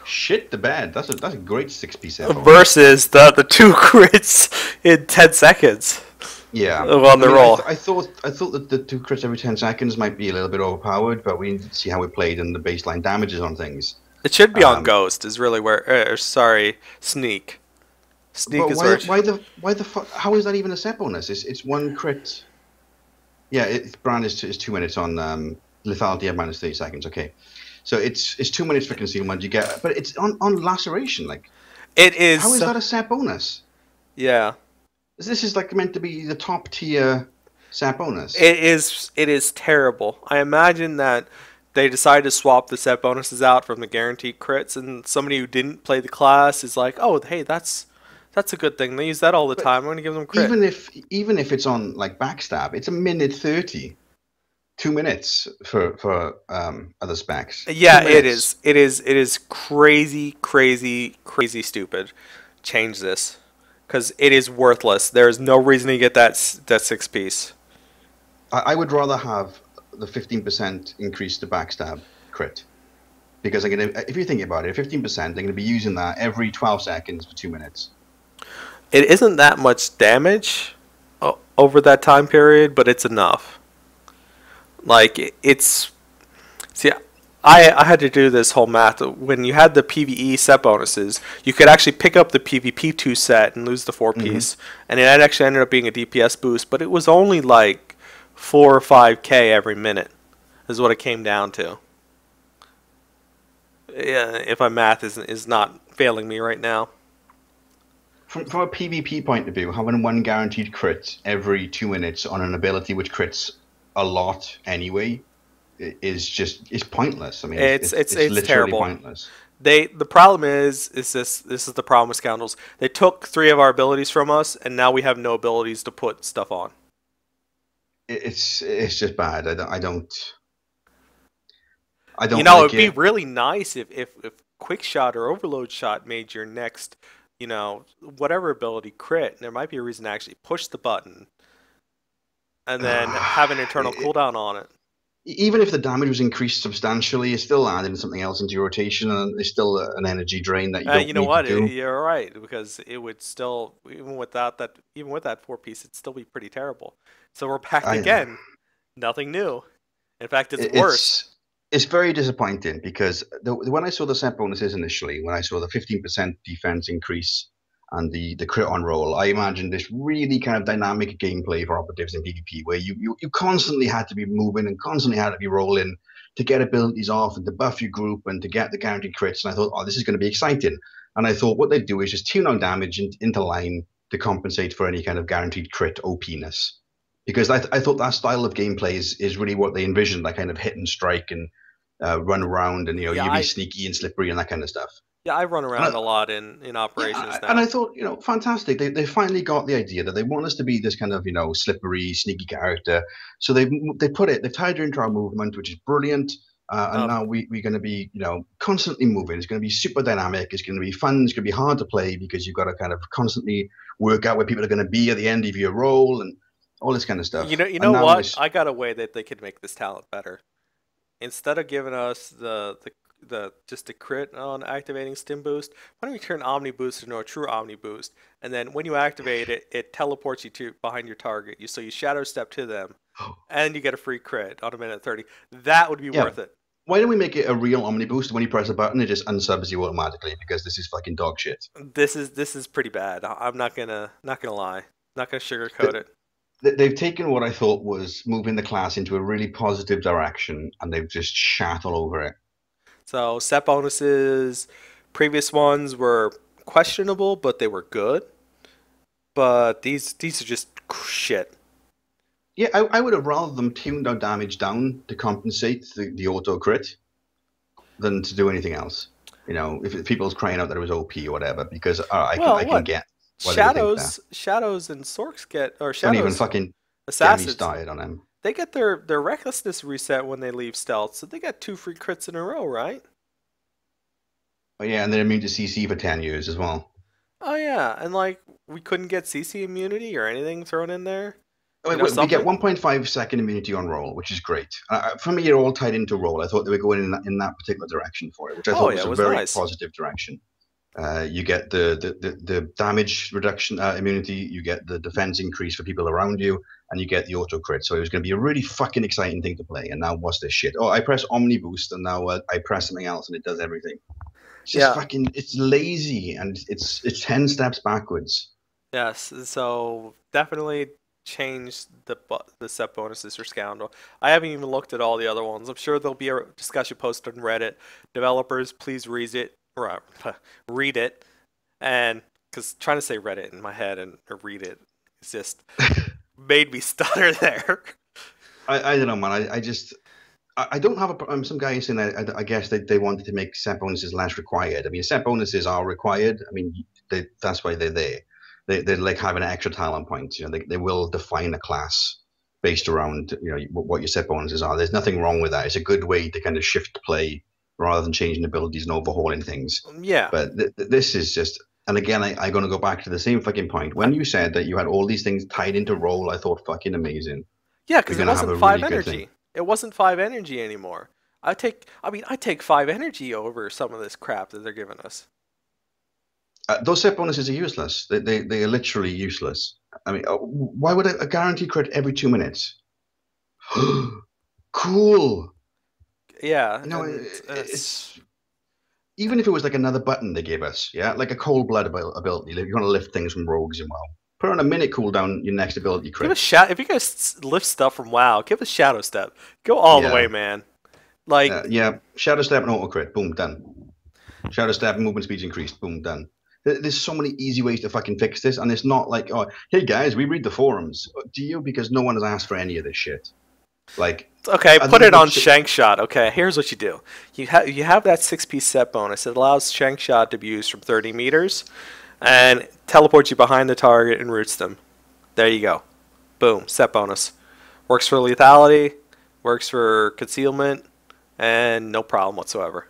Shit the bed. That's a great 6-piece effort. Versus the 2 crits in 10 seconds. Yeah. On the roll. I thought that the 2 crits every 10 seconds might be a little bit overpowered, but we need to see how we played and the baseline damages on things. It should be on Ghost. Is really where. Sneak. Sneak is where. Why the fuck? How is that even a set bonus? It's 1 crit. Yeah, Brand is 2 minutes on lethality at minus 30 seconds. Okay. So it's 2 minutes for concealment. You get, but it's on laceration. Like, it is. How is that a set bonus? Yeah. This is meant to be the top tier set bonus. It is. It is terrible. I imagine that they decided to swap the set bonuses out from the guaranteed crits, and somebody who didn't play the class is like, "Oh, hey, that's a good thing. They use that all the time. I'm going to give them crit." Even if it's on backstab, it's a minute 30. 2 minutes for other specs. Yeah, it is. It is crazy, crazy, crazy stupid. Change this, because it is worthless. There is no reason to get that 6-piece. I would rather have the 15% increase to backstab crit, because if you think about it, 15%, they're going to be using that every 12 seconds for 2 minutes. It isn't that much damage over that time period, but it's enough. Like it's see, I had to do this whole math. When you had the PVE set bonuses, you could actually pick up the PvP 2 set and lose the 4 Hmm. piece, and it actually ended up being a DPS boost, but it was only like 4 or 5k every minute, is what it came down to. Yeah, if my math is not failing me right now. From a PvP point of view, having one guaranteed crit every 2 minutes on an ability which crits a lot anyway is pointless. I mean, it's It's literally terrible. pointless. The problem is this is the problem with Scoundrels. They took 3 of our abilities from us, and now we have no abilities to put stuff on. It's just bad. I You don't know, like it'd be it. really nice if Quick Shot or Overload Shot made your next, whatever ability crit. There might be a reason to actually push the button and then have an internal It cooldown on it. even if the damage was increased substantially, it's still adding something else into your rotation, and it's still an energy drain that you don't You know need to what? do. You're right, because it would still, even with that 4 piece, it'd still be pretty terrible. So we're back I again. Nothing new. In fact, it's worse. it's very disappointing because when I saw the set bonuses initially, when I saw the 15% defense increase and the crit on roll, I imagined this really kind of dynamic gameplay for operatives in PvP where you constantly had to be moving and constantly had to be rolling to get abilities off and to buff your group and to get the guaranteed crits. And I thought, oh, this is going to be exciting. And I thought what they'd do is just tune on damage into line to compensate for any kind of guaranteed crit OPness because I thought that style of gameplay is really what they envisioned, like kind of hit and strike and run around and Yeah, you be I sneaky and slippery and that kind of stuff. yeah I run And around a lot in operations and I now. thought, fantastic. They finally got the idea that they want us to be this kind of slippery, sneaky character. So they've tied it into our movement, which is brilliant. And Uh, now we're going to be constantly moving. It's going to be super dynamic. It's going to be fun. It's going to be hard to play because you've got to kind of constantly work out where people are going to be at the end of your role and all this kind of stuff. you And know now what? it's I got a way that they could make this talent better. Instead of giving us the just a crit on activating stim boost, why don't we turn omni boost into a true omni boost, and then when you activate it, it teleports you to behind your target. You shadow step to them, and you get a free crit on a minute 30. That would be yeah. worth it. Why don't we make it a real Omni Boost? When you press a button, it just unsubs you automatically because this is fucking dog shit. This is pretty bad. I'm not gonna lie, not gonna sugarcoat it. They've taken what I thought was moving the class into a really positive direction, and they've just shat all over it. So set bonuses, previous ones were questionable, but they were good. But these are just shit. Yeah, I would have rather them tuned our damage down to compensate the auto crit than to do anything else. If people's crying out that it was OP or whatever, because Well, I can what get why they would think that. shadows and sorks get or Don't even shadows fucking get me assassins. started on them. They get their recklessness reset when they leave stealth, so they got 2 free crits in a row, right? Oh yeah, and they're immune to CC for 10 years as well. Oh yeah, and like we couldn't get CC immunity or anything thrown in there. We get Something. 1.5 second immunity on roll, which is great. For me, you're all tied into roll. I thought they were going in that particular direction for it, which I Oh thought yeah, was it a was very nice. positive direction. You get the damage reduction immunity, you get the defense increase for people around you, and you get the auto crit. So it was going to be a really fucking exciting thing to play. And now what's this shit? Oh, I press Omni Boost, and now I press something else, and it does everything. It's just Yeah. fucking. It's lazy, and it's 10 steps backwards. Yes. So definitely change the set bonuses for Scoundrel. I haven't even looked at all the other ones. I'm sure there'll be a discussion post on Reddit. Developers, please read it, and because trying to say Reddit in my head and or read it, it's just made me stutter there. I don't know, man. I just I don't have a. Some guys saying that I guess they wanted to make set bonuses less required. I mean, set bonuses are required. I mean, that's why they're there. They're like having an extra talent point. They will define a class based around what your set bonuses are. There's nothing wrong with that. It's a good way to kind of shift play rather than changing abilities and overhauling things. Yeah. But this is just. And again, I'm going to go back to the same fucking point. I, When you said that you had all these things tied into role, I thought fucking amazing. yeah, We're because it going to have wasn't a five really good thing. energy. It wasn't 5 energy anymore. I take 5 energy over some of this crap that they're giving us. Those set bonuses are useless. They are literally useless. I mean, why would a guarantee crit every 2 minutes? cool. Yeah, You know, and it's even if it was like another button they gave us, yeah, like a cold blood ability. Like you want to lift things from rogues and well, put on a minute cooldown your next ability give us crit. shadow. If you guys lift stuff from WoW, give us Shadow Step. Go all the way, Yeah, man. Like, yeah. Shadow step and auto crit. Boom, done. Shadow step, movement speed's increased. Boom, done. There's so many easy ways to fucking fix this, and it's not like, oh, hey guys, we read the forums. Do you? Because no one has asked for any of this shit. Like, okay, are put these it the on Shank Shot. Okay, here's what you do. You have that 6-piece set bonus. It allows Shank Shot to be used from 30 meters, and teleports you behind the target and roots them. There you go. Boom, set bonus. Works for lethality, works for concealment, and no problem whatsoever.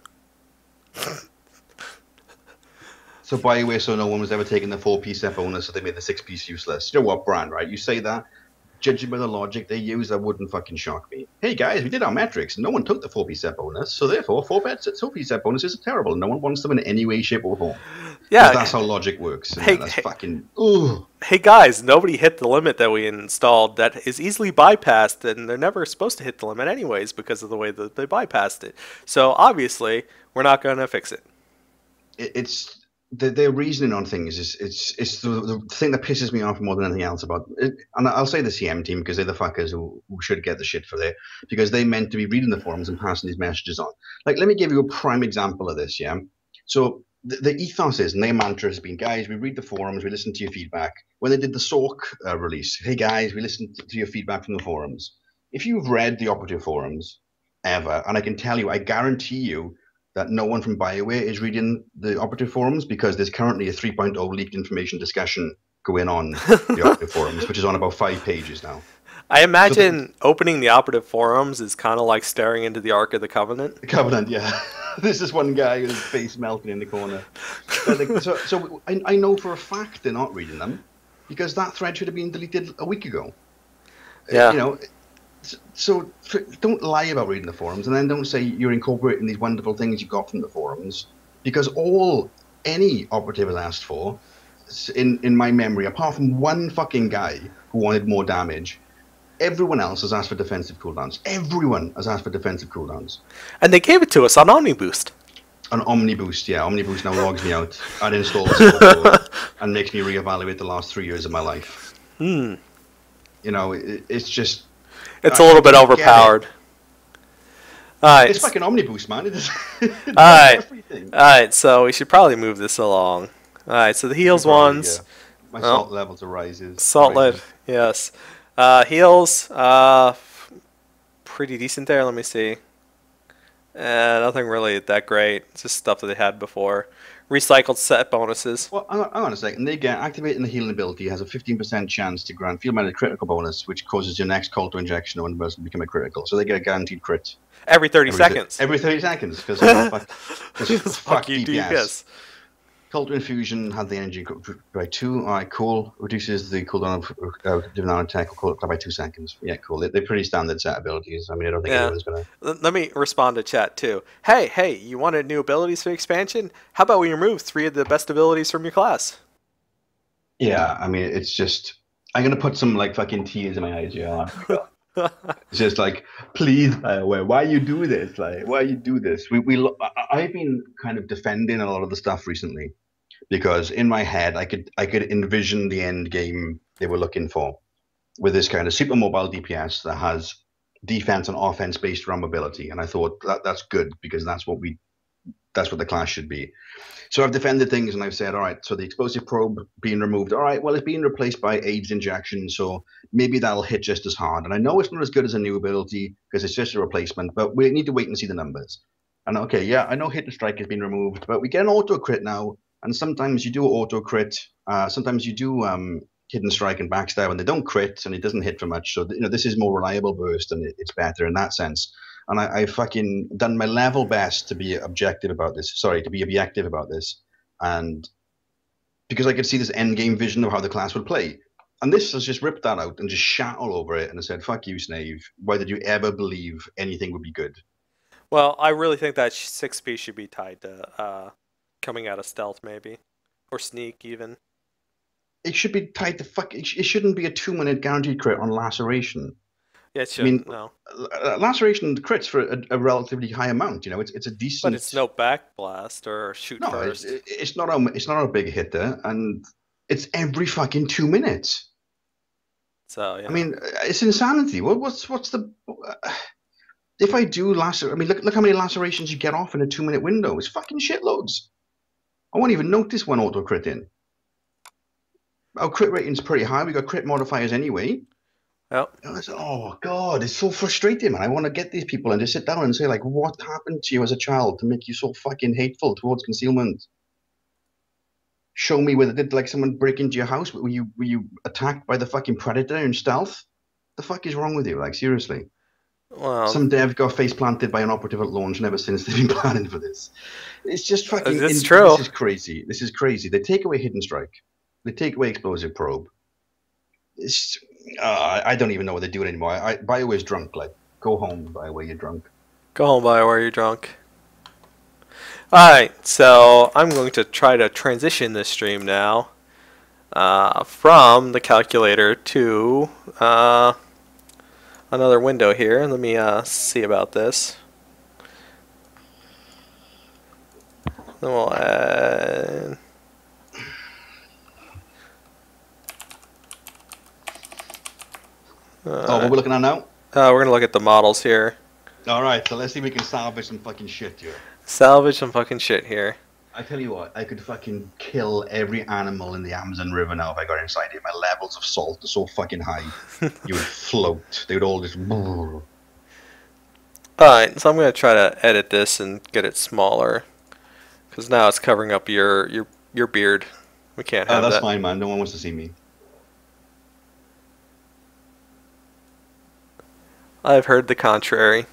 So BioWare, so no one was ever taking the 4-piece set bonus, so they made the 6-piece useless. You know what, Brand, right? You say that, judging by the logic they use, that wouldn't fucking shock me. Hey guys, we did our metrics. No one took the 4-piece set bonus, so therefore 4-piece set bonuses are terrible. No one wants them in any way, shape, or form. Because that's Yeah. how logic works. And Hey, that's hey, fucking, ooh. hey guys, nobody hit the limit that we installed that is easily bypassed, and they're never supposed to hit the limit anyways because of the way that they bypassed it. So obviously, we're not going to fix it. It's their reasoning on things is it's the thing that pisses me off more than anything else about it. And I'll say the CM team because they're the fuckers who should get the shit for it because they meant to be reading the forums and passing these messages on. Like, let me give you a prime example of this. Yeah, so the ethos is and their mantra has been, guys, we read the forums, we listen to your feedback. When they did the SORC release, hey guys, we listened to your feedback from the forums. If you've read the operative forums ever, and I can tell you, I guarantee you that no one from BioWare is reading the operative forums because there's currently a 3.0 leaked information discussion going on the operative forums, which is on about 5 pages now. I So imagine opening the operative forums is kind of like staring into the Ark of the Covenant. the Covenant, yeah. There's this one guy with his face melting in the corner. So I know for a fact they're not reading them because that thread should have been deleted a week ago. You Yeah. know, so don't lie about reading the forums and then don't say you're incorporating these wonderful things you got from the forums because all any operative has asked for in my memory apart from one fucking guy who wanted more damage, everyone else has asked for defensive cooldowns. Everyone has asked for defensive cooldowns. And they gave it to us on OmniBoost. An Omniboost, yeah, Omniboost now logs me out and installs SWTOR and makes me reevaluate the last 3 years of my life. You know, it's just It's a little bit I get it. overpowered. Alright. It's fucking Omniboost, man. It does Alright. everything. Alright, so we should probably move this along. Alright, so the We heals probably, ones. my Well, salt levels are salt rising. lead, yes. Heals, pretty decent there. Let me see. Nothing really that great. It's just stuff that they had before. Recycled set bonuses. Well, hang on a second. They get activating the healing ability has a 15% chance to grant field-mounted critical bonus, which causes your next call to injection or one person to become a critical. So they get a guaranteed crit Every 30 seconds. every 30 seconds because fuck you, DPS. Call to Infusion had the energy by 2. All right, cool. Reduces the cooldown of Divine Attack or call it by 2 seconds. Yeah, cool. They're pretty standard set abilities. I mean, I don't think Yeah. anyone's going to. Let me respond to chat too. Hey, you wanted new abilities for expansion? How about we remove 3 of the best abilities from your class? Yeah, I mean, it's just. I'm going to put some like fucking tears in my eyes. Yeah. It's just like, please, why you do this? Like, why you do this? I've been kind of defending a lot of the stuff recently because in my head I could envision the end game they were looking for with this kind of super mobile DPS that has defense and offense based around mobility, and I thought that's good because that's what the class should be. So I've defended things and I've said, all right, so the explosive probe being removed, all right, well, it's being replaced by AIDS injection, so maybe that'll hit just as hard. And I know it's not as good as a new ability because it's just a replacement, but we need to wait and see the numbers. And okay, yeah, I know hit and strike has been removed, but we get an auto crit now, and sometimes you do auto crit, sometimes you do hidden strike and backstab, and they don't crit, and it doesn't hit for much. So this is more reliable burst, and it's better in that sense. And I fucking done my level best to be objective about this. Sorry, to be objective about this, and because I could see this end game vision of how the class would play. And this has just ripped that out and just shat all over it and said, "Fuck you, Snave. Why did you ever believe anything would be good?" Well, I really think that 6-piece should be tied to coming out of stealth, maybe. Or sneak, even. It should be tied to fuck. It shouldn't be a 2-minute guaranteed crit on laceration. Yeah, it I mean, shouldn't, no. laceration crits for a relatively high amount. You know, it's a But decent. it's no back blast or shoot No, first. it's not a big hitter, and it's every fucking 2 minutes. So, I yeah. mean, it's insanity. What's the if I do lacer? I mean, look how many lacerations you get off in a 2 minute window. It's fucking shitloads. I won't even notice one auto crit in. Our crit rating's pretty high. We got crit modifiers anyway. Well, Oh god, it's so frustrating, man. I want to get these people and just sit down and say, like, what happened to you as a child to make you so fucking hateful towards concealment? Show me whether did like someone break into your house? Were you attacked by the fucking predator in stealth? The fuck is wrong with you? Like seriously. well, Some dev got face planted by an operative at launch, and ever since they've been planning for this. It's just fucking. it's true. This is crazy. This is crazy. They take away hidden strike. They take away explosive probe. It's. I don't even know what they're doing anymore. BioWare's drunk. Like, go home, BioWare. You're drunk. Go home, Bioware, you're drunk. Alright, so I'm going to try to transition this stream now from the calculator to another window here. Let me see about this. Then we'll add. Oh, what we're looking at now? We're going to look at the models here. All right, so let's see if we can salvage some fucking shit here. Salvage some fucking shit here. I tell you what, I could fucking kill every animal in the Amazon River now if I got inside it. My levels of salt are so fucking high. You would float. They would all just. Alright, so I'm going to try to edit this and get it smaller. Because now it's covering up your beard. We can't have That's that. fine, man. No one wants to see me. I've heard the contrary.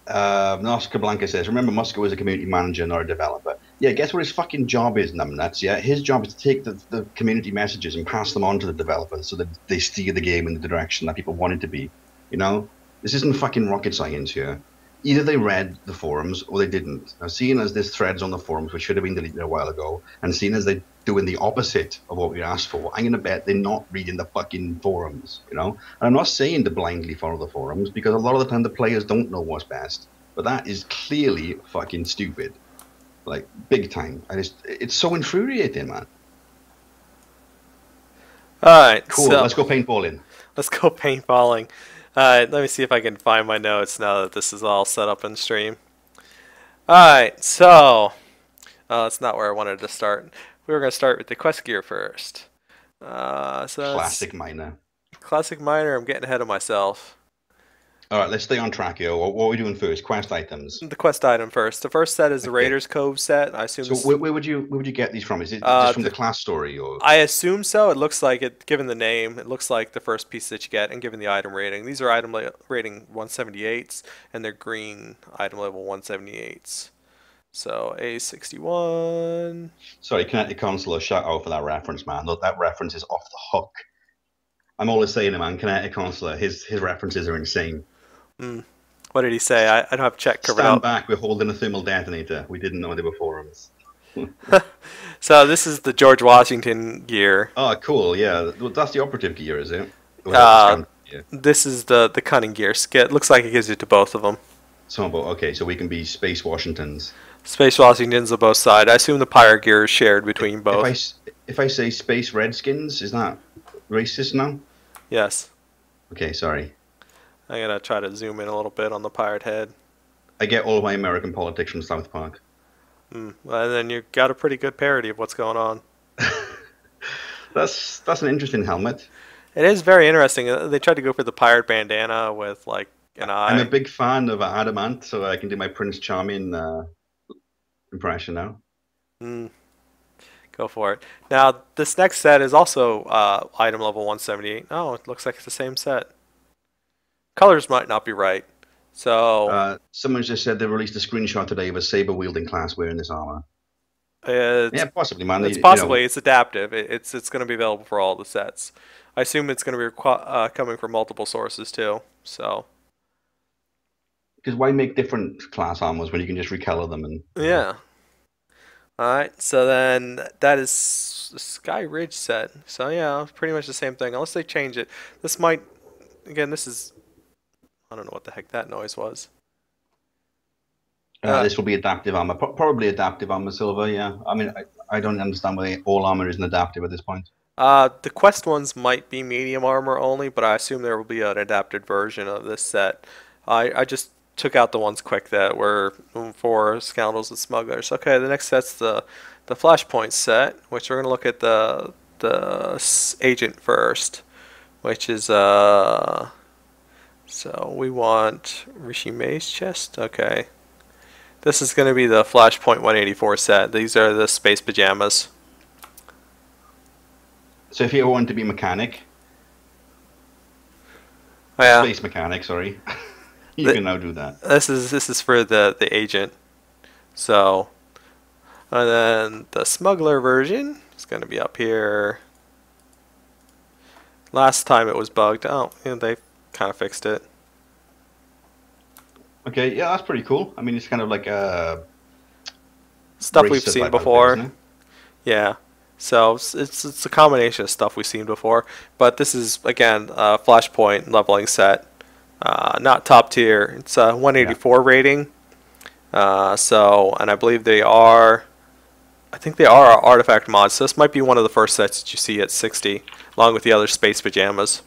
Oscar Blanca says, remember, Musco is a community manager, not a developer. Yeah, guess what his fucking job is, numbnuts? Yeah, his job is to take the community messages and pass them on to the developers so that they steer the game in the direction that people want it to be. You know? This isn't fucking rocket science here. Either they read the forums or they didn't. Now, seeing as there's threads on the forums which should have been deleted a while ago, and seeing as they're doing the opposite of what we asked for, I'm going to bet they're not reading the fucking forums, you know? And I'm not saying to blindly follow the forums, because a lot of the time the players don't know what's best. But that is clearly fucking stupid. Like, big time. It's so infuriating, man. Alright, Cool, so let's go paintballing. let's go paintballing. Alright, let me see if I can find my notes now that this is all set up in stream. Alright, so that's not where I wanted to start. We were going to start with the quest gear first. Classic miner. Classic miner, I'm getting ahead of myself. All right, let's stay on track here. What are we doing first? Quest items. The quest item first. The first set is the Okay. Raiders Cove set. I assume So where would you get these from? Is it just from the class story or? I assume so. It looks like it, given the name, it looks like the first piece that you get, and given the item rating. These are item rating 178s, and they're green item level 178s. So A61. Sorry, Kinetic Consular, shout out for that reference, man. Look, that reference is off the hook. I'm always saying it, man. Kinetic Consular, his references are insane. What did he say? I don't have check covered Stand up. back, we're holding a thermal detonator. We didn't know they were forums. So this is the George Washington gear. Oh, cool. Yeah, well, that's the operative gear, is it? Or is that the Uh, Scoundrel gear? This is the cunning gear. It looks like it gives it to both of them. Okay, so we can be Space Washingtons. Space Washingtons on both sides. I assume the pirate gear is shared between both. If I say Space Redskins, is that racist now? Yes. Okay, sorry. I'm going to try to zoom in a little bit on the pirate head. I get all of my American politics from South Park. Well, and then you got a pretty good parody of what's going on. That's an interesting helmet. It is very interesting. They tried to go for the pirate bandana with like an eye. I'm a big fan of Adamant, so I can do my Prince Charming impression now. Go for it. Now, this next set is also item level 178. Oh, it looks like it's the same set. Colors might not be right. So Someone just said they released a screenshot today of a saber-wielding class wearing this armor. yeah, possibly, man. it's possibly it's adaptive. It's going to be available for all the sets. I assume it's going to be coming from multiple sources too. So because why make different class armors when you can just recolor them and yeah. All right. So then that is the Sky Ridge set. So yeah, pretty much the same thing unless they change it. This might again, this is, I don't know what the heck that noise was. Uh, This will be adaptive armor, probably adaptive armor silver. Yeah, I mean, I don't understand why all armor isn't adaptive at this point. the quest ones might be medium armor only, but I assume there will be an adapted version of this set. I just took out the ones quick that were for Scoundrels and Smugglers. Okay, the next set's the Flashpoint set, which we're gonna look at the agent first, which is so we want Rishi May's chest. Okay, this is gonna be the Flashpoint 184 set. These are the space pajamas. So if you want to be mechanic, Oh, yeah. space mechanic, sorry, you can now do that. This is for the agent. So, and then the smuggler version is going to be up here. Last time it was bugged. Oh, yeah, they kind of fixed it. Okay, yeah, that's pretty cool. I mean, it's kind of like a Stuff we've racer seen type outfit, before. isn't it? Yeah. So it's a combination of stuff we've seen before, but this is again a Flashpoint leveling set. Not top tier. It's a 184 rating. So, and I believe they are. I think they are artifact mods. So this might be one of the first sets that you see at 60, along with the other space pajamas.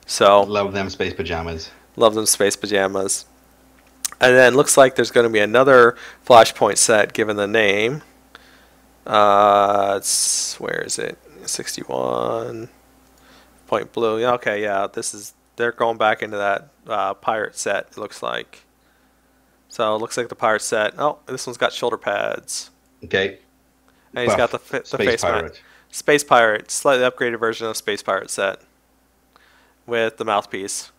So Love them space pajamas. love them space pajamas. And then looks like there's going to be another Flashpoint set given the name. Where is it? 61 Point Blue. Yeah, okay, yeah. They're going back into that pirate set. It looks like. So it looks like the pirate set. Oh, this one's got shoulder pads. Okay. And he's got the Space face pirate. mask. Space Pirate, slightly upgraded version of Space Pirate set with the mouthpiece.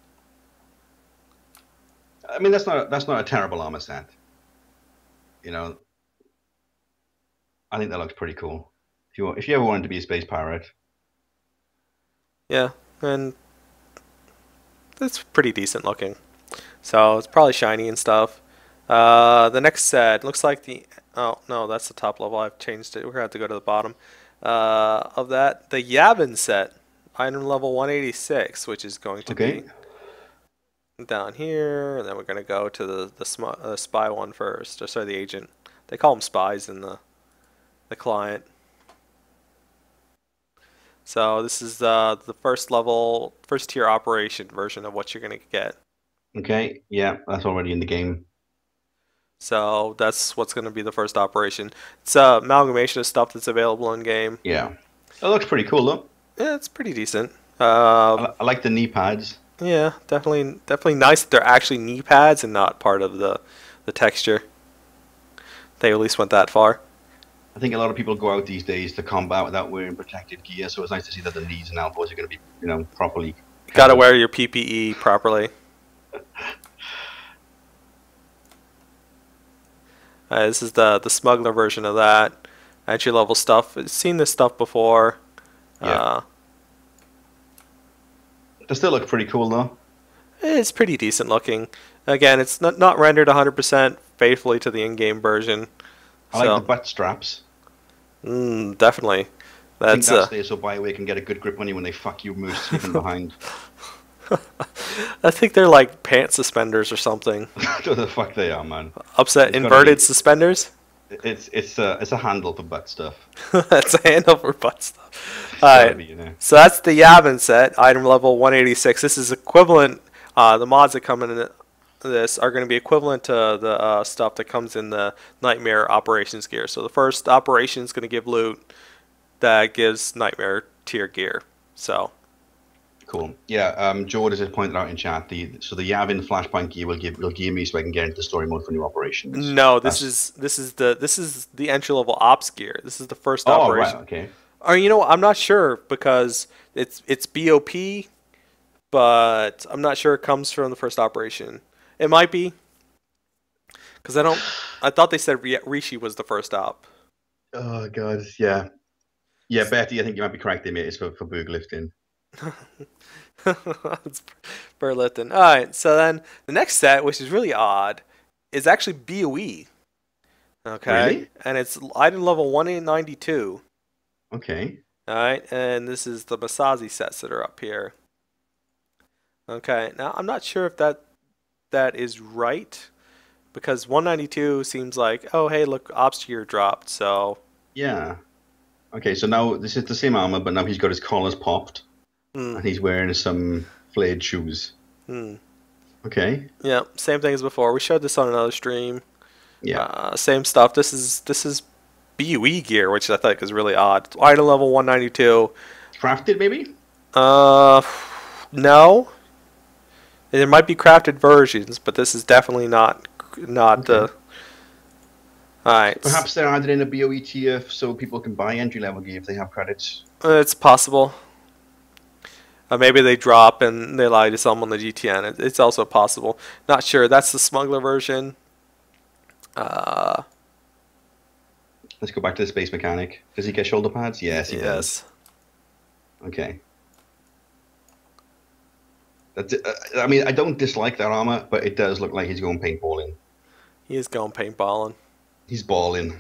I mean, that's not a terrible armor set. You know, I think that looks pretty cool. If you ever wanted to be a space pirate, Yeah, and it's pretty decent looking. So it's probably shiny and stuff. The next set looks like the. Oh no, that's the top level. I've changed it. We're gonna have to go to the bottom. Of that, the Yavin set, item level 186, which is going to okay. be down here, and then we're gonna go to the spy one first. Or sorry, the agent. They call them spies in the client. So this is the first level, first tier operation version of what you're gonna get. Okay, yeah, that's already in the game. So that's what's going to be the first operation. It's a amalgamation of stuff that's available in game. Yeah, that looks pretty cool though. Yeah, it's pretty decent. I like the knee pads. Yeah, definitely nice that they're actually knee pads and not part of the texture. They at least went that far. I think a lot of people go out these days to combat without wearing protective gear, so it's nice to see that the knees and elbows are going to be, properly Got to covered. wear your PPE properly. This is the smuggler version of that. Entry level stuff. I've seen this stuff before. Yeah. It still looks pretty cool though. It's pretty decent looking. Again, it's not rendered 100% faithfully to the in-game version. I like the butt straps. Definitely. I think That's that's there so BioWare can get a good grip on you when they fuck you moose sleeping behind. I think they're like pant suspenders or something. What the fuck they are, man. Upset It's gotta inverted be- suspenders. It's a handle for butt stuff. That's a handle for butt stuff. It's gotta be, So that's the Yavin set, item level 186. This is equivalent. The mods that come in this are going to be equivalent to the stuff that comes in the Nightmare operations gear. So the first operation is going to give loot that gives Nightmare tier gear. So Cool. Yeah, George has pointed out in chat the Yavin flashpoint gear will give me so I can get into the story mode for new operations. no, this is the entry level ops gear. This is the first Oh, operation. right, okay. Or I'm not sure because it's BOP, but I'm not sure it comes from the first operation. It might be because I thought they said Rishi was the first op. Oh god, yeah. Yeah, Betty, I think you might be correct there, mate. It's for boog lifting. It's Burlington. All right, so then the next set, which is really odd, is actually BOE. Okay, Really? and it's item level 192. Okay. All right, and this is the Masazi sets that are up here. Okay, now I'm not sure if that is right because 192 seems like, oh hey, look, ops gear dropped. So, Yeah. Okay, so now this is the same armor, but now he's got his collars popped hmm, and he's wearing some flared shoes. hmm. Okay. Yeah, same thing as before. We showed this on another stream. Yeah. Same stuff. This is BUE gear, which I think is really odd. Item level 192. Crafted, maybe? Uh, no. There might be crafted versions, but this is definitely not Okay. the. All right, Perhaps they're added in a BOE tier so people can buy entry level gear if they have credits. it's possible. Maybe they drop and they allow you to sell them on the GTN. It's also possible. Not sure. That's the smuggler version. Uh, Let's go back to the space mechanic. Does he get shoulder pads? Yes, he does. yes, Okay. That's it. I mean, I don't dislike that armor, but it does look like he's going paintballing. he is going paintballing. He's balling.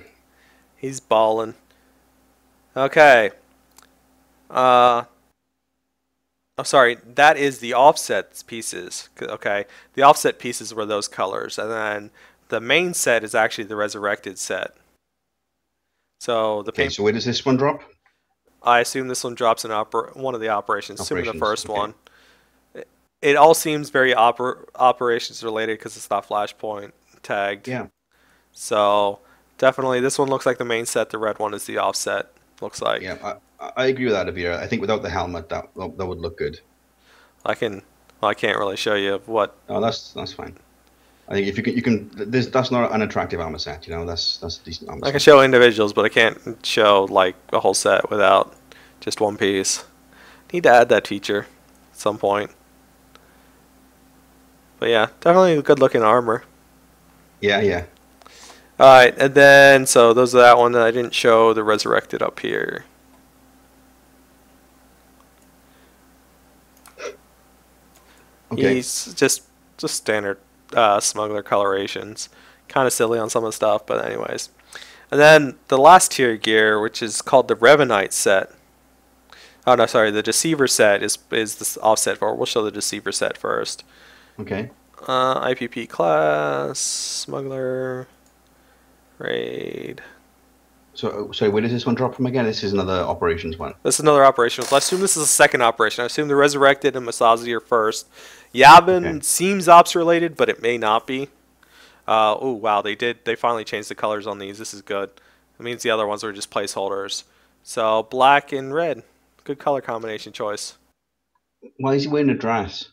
He's balling. Okay. Uh, I'm sorry. That is the offset pieces. Okay, the offset pieces were those colors, and then the main set is actually the resurrected set. So the Okay, paint. so where does this one drop? I assume this one drops in one of the operations. Assuming the Operations. first Okay. one. It all seems very operations related because it's not Flashpoint tagged. Yeah. So definitely, this one looks like the main set. The red one is the offset. Looks like. Yeah. I agree with that, Avira. I think without the helmet, that would look good. I can. Well, I can't really show you what. Oh, that's fine. I think if you can, that's not an attractive armor set. You know, that's a decent armor I can set. show individuals, but I can't show like a whole set without just one piece. Need to add that feature at some point. But yeah, definitely a good looking armor. Yeah, yeah. Alright, and then so those are that one that I didn't show the resurrected up here. Okay. He's just standard smuggler colorations. Kind of silly on some of the stuff, but anyways. And then the last tier gear, which is called the Revenite set. Oh no, sorry, the Deceiver set is this offset for. We'll show the Deceiver set first. Okay. IPP class, smuggler, raid. So, sorry, where does this one drop from again? This is another operations one. This is another operation. So I assume this is a second operation. I assume the Resurrected and Masazi are first. Yabin Okay. seems ops related, but it may not be. Oh wow, they finally changed the colors on these. This is good. It means the other ones were just placeholders. So black and red. Good color combination choice. Why is he wearing a dress?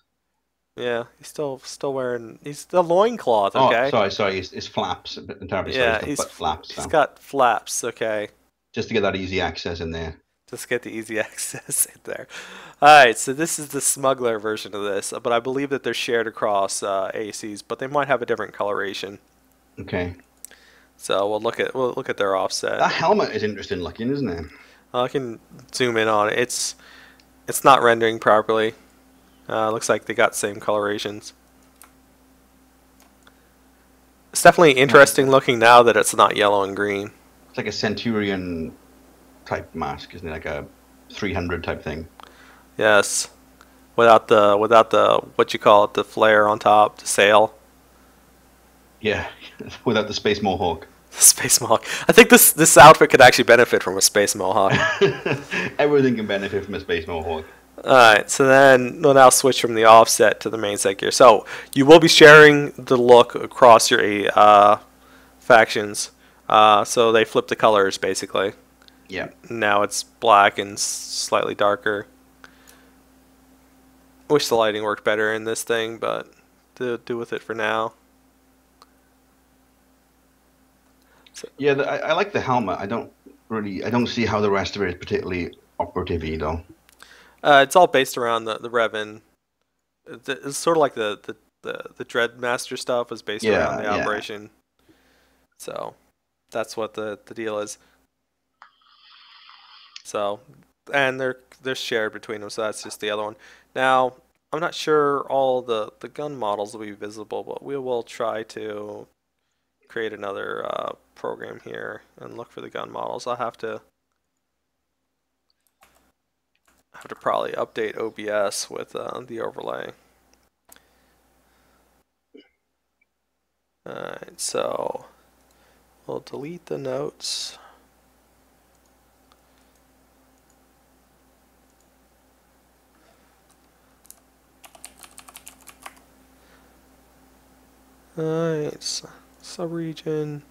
Yeah, he's still wearing he's the loincloth, Oh, okay? sorry. It's flaps. I'm terribly sorry. Yeah, It's the butt flaps. he's So. got flaps, okay. Just to get that easy access in there. Just get the easy access in there. Alright, so this is the smuggler version of this, but I believe that they're shared across ACs, but they might have a different coloration. Okay. So we'll look at their offset. That helmet is interesting looking, isn't it? I can zoom in on it. It's not rendering properly. Looks like they got same colorations. It's definitely interesting looking now that it's not yellow and green. It's like a Centurion type mask, isn't it? Like a 300 type thing. Yes, without the what you call it, the flare on top, the sail. Yeah, without the space mohawk. Space Mohawk. I think this outfit could actually benefit from a Space Mohawk. Everything can benefit from a space mohawk. Alright, so then we'll now switch from the offset to the main set gear. So you will be sharing the look across your factions. So they flip the colors basically. Yeah. Now it's black and slightly darker. Wish the lighting worked better in this thing, but to do with it for now. Yeah, I like the helmet. I don't see how the rest of it is particularly operative-y though. It's all based around the Revan. It's sort of like the Dreadmaster stuff was based around the Yeah. operation. So that's what the deal is. So, and they're shared between them, so that's just the other one. Now, I'm not sure all the gun models will be visible, but we will try to create another program here and look for the gun models. I'll have to probably update OBS with the overlay. Alright, so we'll delete the notes. Alright, subregion.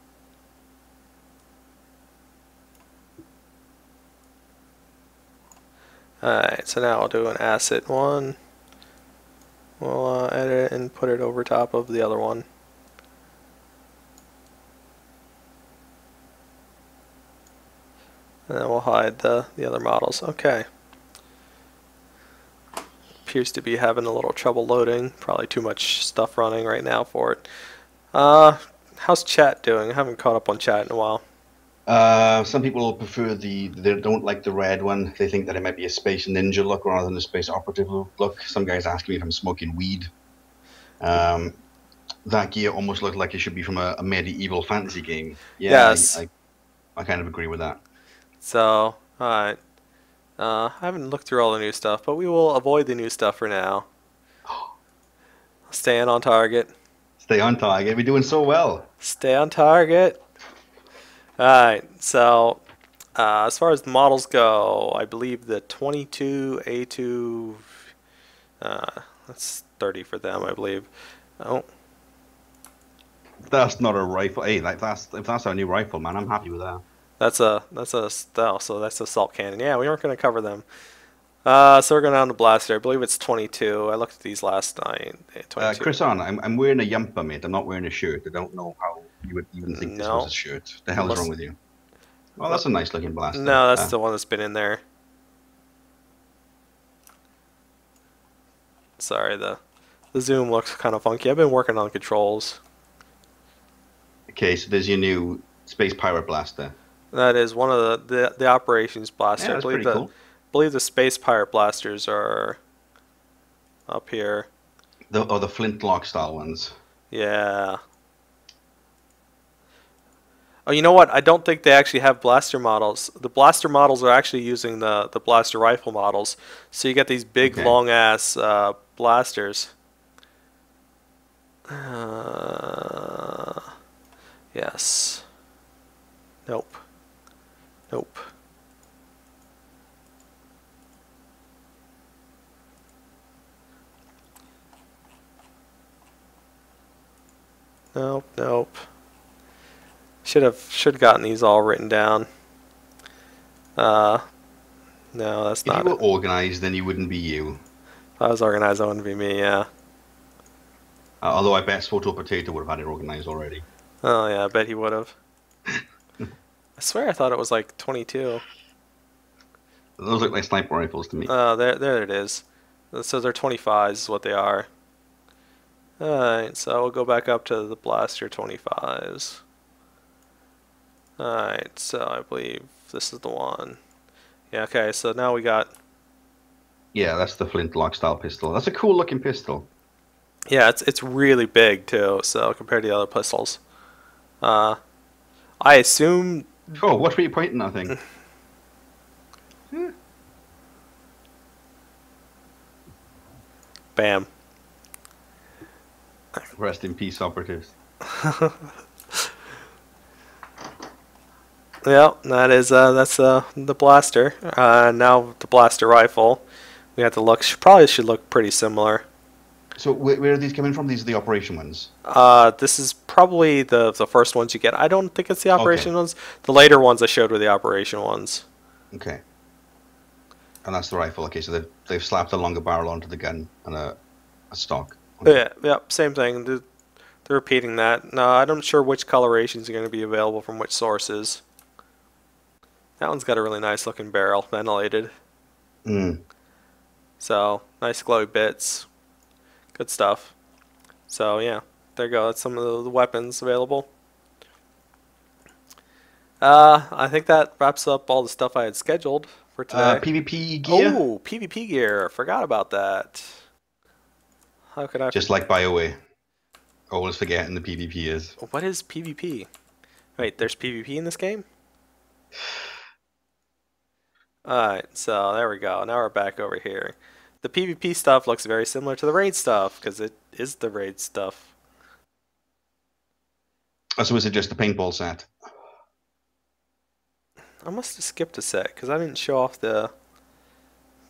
Alright, so now I'll do an asset one. We'll edit it and put it over top of the other one. And then we'll hide the other models. Okay. Appears to be having a little trouble loading. Probably too much stuff running right now for it. How's chat doing? I haven't caught up on chat in a while. Some people prefer they don't like the red one. They think that it might be a Space Ninja look rather than a Space Operative look. Some guys ask me if I'm smoking weed. That gear almost looked like it should be from a medieval fantasy game. Yeah, Yes. I kind of agree with that. So, alright. I haven't looked through all the new stuff, but we will avoid the new stuff for now. Staying on target. Stay on target. We're doing so well. Stay on target. Alright, so as far as the models go, I believe the 22A2, that's 30 for them, I believe. Oh, That's not a rifle. Hey, if that's our new rifle, man, I'm happy with that. that's a oh, so that's a assault cannon. Yeah, we weren't going to cover them. So we're going down to blaster. I believe it's 22. I looked at these last night. 22. Chris, I'm wearing a jumper, mate. I'm not wearing a shirt. I don't know how you would even think this was No. a shirt. The hell's wrong with you? Oh, that's a nice looking blaster. No, that's the one that's been in there. Sorry, the zoom looks kind of funky. I've been working on controls. Okay, so there's your new Space Pirate Blaster. That is one of the operations blaster. Yeah, I that's believe pretty cool. believe the Space Pirate blasters are up here. The flintlock style ones. Yeah. Oh, you know what? I don't think they actually have blaster models. The blaster models are actually using the blaster rifle models. So you get these big, Okay. long-ass blasters. Yes. Nope. Nope. Nope, nope. Should gotten these all written down. No, that's If not you it. were organized, then you wouldn't be you. If I was organized, that wouldn't be me, yeah. Although I bet SWTOR Potato would have had it organized already. Oh, yeah, I bet he would have. I swear I thought it was like 22. Those look like sniper rifles to me. There it is. So they're 25s is what they are. Alright, so we'll go back up to the blaster 25s. Alright, so I believe this is the one. Yeah, okay, so now we got... Yeah, that's the flintlock style pistol. That's a cool looking pistol. Yeah, it's really big too, so compared to the other pistols. I assume... Oh, what were you pointing at, thing? Bam. Rest in peace, operatives. Yeah, that's the blaster. Now the blaster rifle. We have to look. Probably should look pretty similar. So where are these coming from? These are the operation ones. This is probably the first ones you get. I don't think it's the operation Okay. ones. The later ones I showed were the operation ones. Okay. And that's the rifle. Okay, so they've slapped a longer barrel onto the gun and a stock. Okay. Yeah, same thing. They're repeating that. No, I'm not sure which colorations are going to be available from which sources. That one's got a really nice looking barrel, ventilated. Mm. So nice glowy bits. Good stuff. So yeah, there you go. That's some of the weapons available. I think that wraps up all the stuff I had scheduled for today. PvP gear, Oh, PvP gear. Forgot about that. How could I? just like BioWare. Always forgetting the PvP is. What is PvP? Wait, there's PvP in this game? Alright, so there we go. Now we're back over here. The PvP stuff looks very similar to the raid stuff, because it is the raid stuff. So is it just the paintball set? I must have skipped a set because I didn't show off the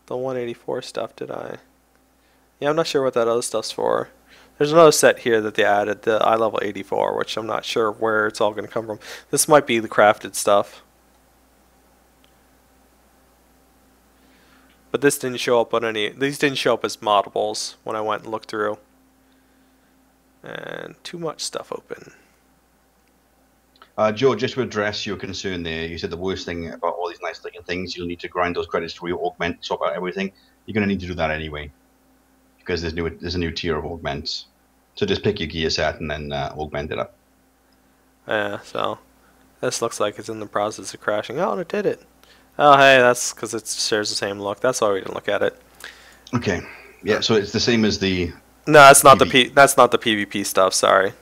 184 stuff, did I? Yeah, I'm not sure what that other stuff's for. There's another set here that they added, the eye level 84, which I'm not sure where it's all going to come from. This might be the crafted stuff. But this didn't show up on any, these didn't show up as modables when I went and looked through. And too much stuff open. Joe, just to address your concern there, you said the worst thing about all these nice looking things, you'll need to grind those credits to augment, swap out everything. You're going to need to do that anyway, because there's a new tier of augments. So just pick your gear set and then augment it up. Yeah, so this looks like it's in the process of crashing. Oh, and it did it. Oh, hey, that's because it shares the same look. That's why we didn't look at it. Okay. Yeah, so it's the same as the... No, that's not PV. that's not the PvP stuff, sorry.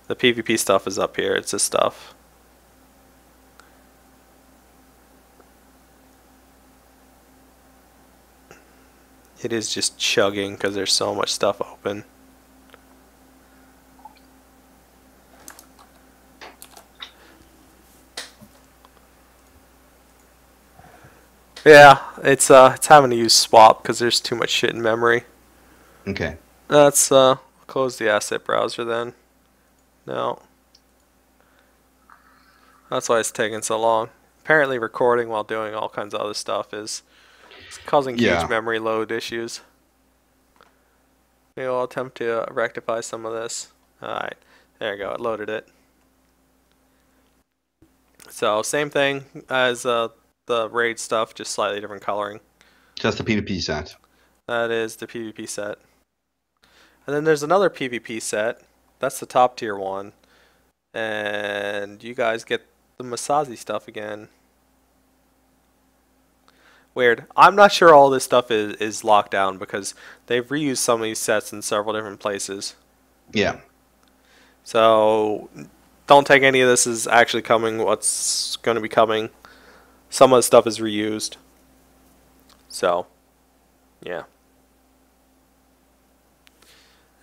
The PvP stuff is up here. It's this stuff. It is just chugging because there's so much stuff open. Yeah, it's having to use swap because there's too much shit in memory. Okay. Let's close the asset browser then. No. That's why it's taking so long. Apparently recording while doing all kinds of other stuff is causing huge memory load issues. Maybe I'll attempt to rectify some of this. Alright, there you go, it loaded it. So, same thing as the raid stuff, just slightly different coloring. So that's the PvP set. That is the PvP set. And then there's another PvP set. That's the top tier one. And you guys get the Masazi stuff again. Weird. I'm not sure all this stuff is locked down because they've reused some of these sets in several different places. Yeah. So don't take any of this as actually coming what's going to be coming. Some of the stuff is reused. So, yeah.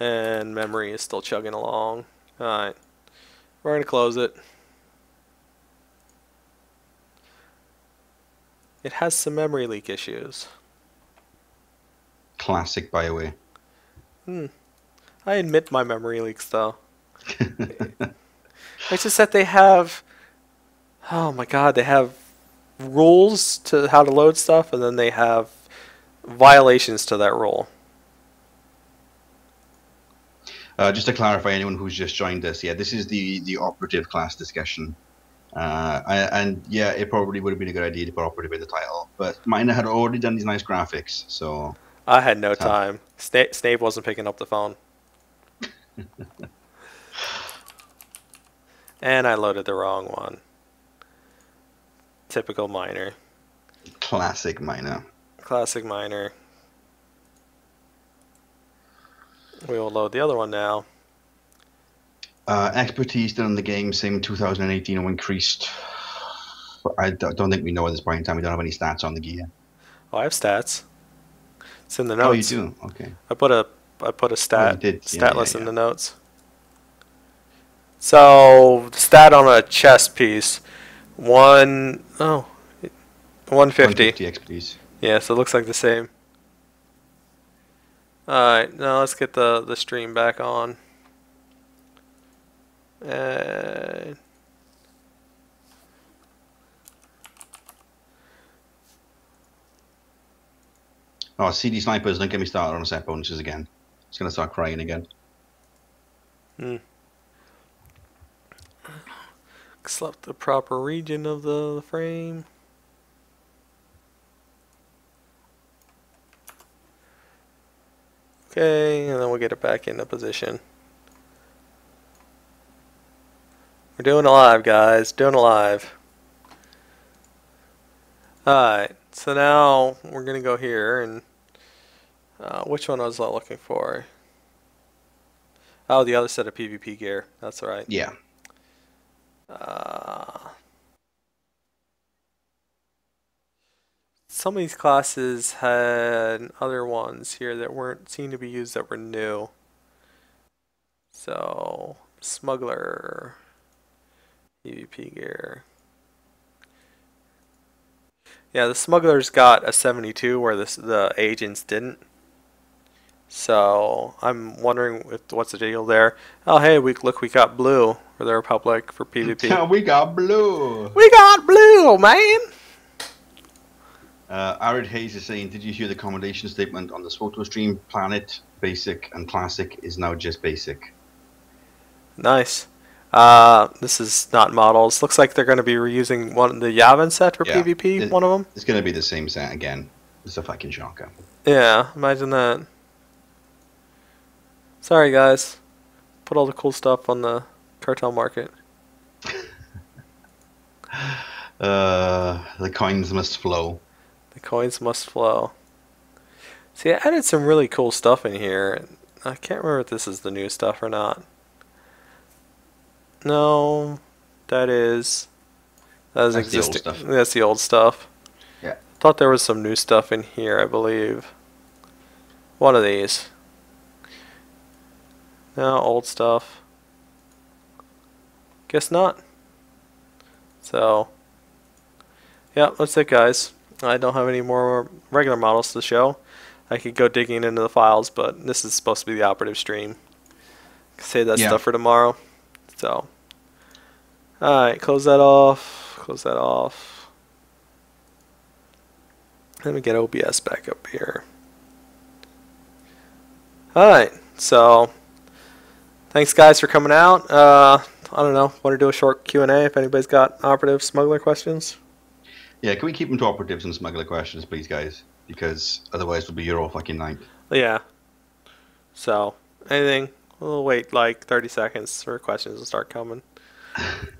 And memory is still chugging along. Alright. We're going to close it. It has some memory leak issues. Classic BioWare. I admit my memory leaks though. It's just that they have, oh my god, they have rules to how to load stuff, and then they have violations to that rule. Just to clarify, anyone who's just joined us, yeah, this is the operative class discussion. And yeah, it probably would have been a good idea to put operative in the title, but Miner had already done these nice graphics, so... I had no time. Snape wasn't picking up the phone. And I loaded the wrong one. Typical Miner. Classic Miner. Classic Miner. We will load the other one now. Expertise done in the game, same 2018, or increased. I don't think we know at this point in time. We don't have any stats on the gear. Oh, I have stats. It's in the notes. Oh, you do? Okay. I put a stat list yeah. in the notes. So the stat on a chest piece, 150. 150 expertise. Yeah, so it looks like the same. Alright, now let's get the stream back on. And Oh, CD snipers, don't get me started on set bonuses again. It's going to start crying again. select the proper region of the frame. Okay, and then we'll get it back into position. We're doing it live, guys. Doing it live. Alright, so now we're going to go here and which one was I looking for? Oh, the other set of PvP gear. That's right. Yeah. Some of these classes had other ones here that weren't seem to be used that were new. So, smuggler, EVP gear. Yeah, the smugglers got a 72 where the agents didn't. So I'm wondering what's the deal there. Oh hey, we got blue for the Republic for PvP. We got blue. We got blue, man. Arid Hayes is saying, did you hear the commendation statement on the SWTOR stream? Planet, Basic, and Classic is now just Basic. Nice. This is not models. Looks like they're going to be reusing the Yavin set for PvP. One of them. It's going to be the same set again. It's a fucking shocker. Yeah, imagine that. Sorry guys, put all the cool stuff on the cartel market. The coins must flow. The coins must flow. See, I added some really cool stuff in here. I can't remember if this is the new stuff or not. No, that is existing. That's the old stuff. Yeah. Thought there was some new stuff in here, I believe. One of these. No, old stuff. Guess not. So, yeah, that's it, guys. I don't have any more regular models to show. I could go digging into the files, but this is supposed to be the operative stream. Save that stuff for tomorrow. So, alright, close that off. Close that off. Let me get OBS back up here. Alright, so thanks guys for coming out. I don't know, want to do a short Q&A if anybody's got operative smuggler questions? Yeah, can we keep them to operatives and smuggler questions, please, guys? Because otherwise we'll be here all fucking night. Yeah. So, anything, we'll wait like 30 seconds for questions to start coming.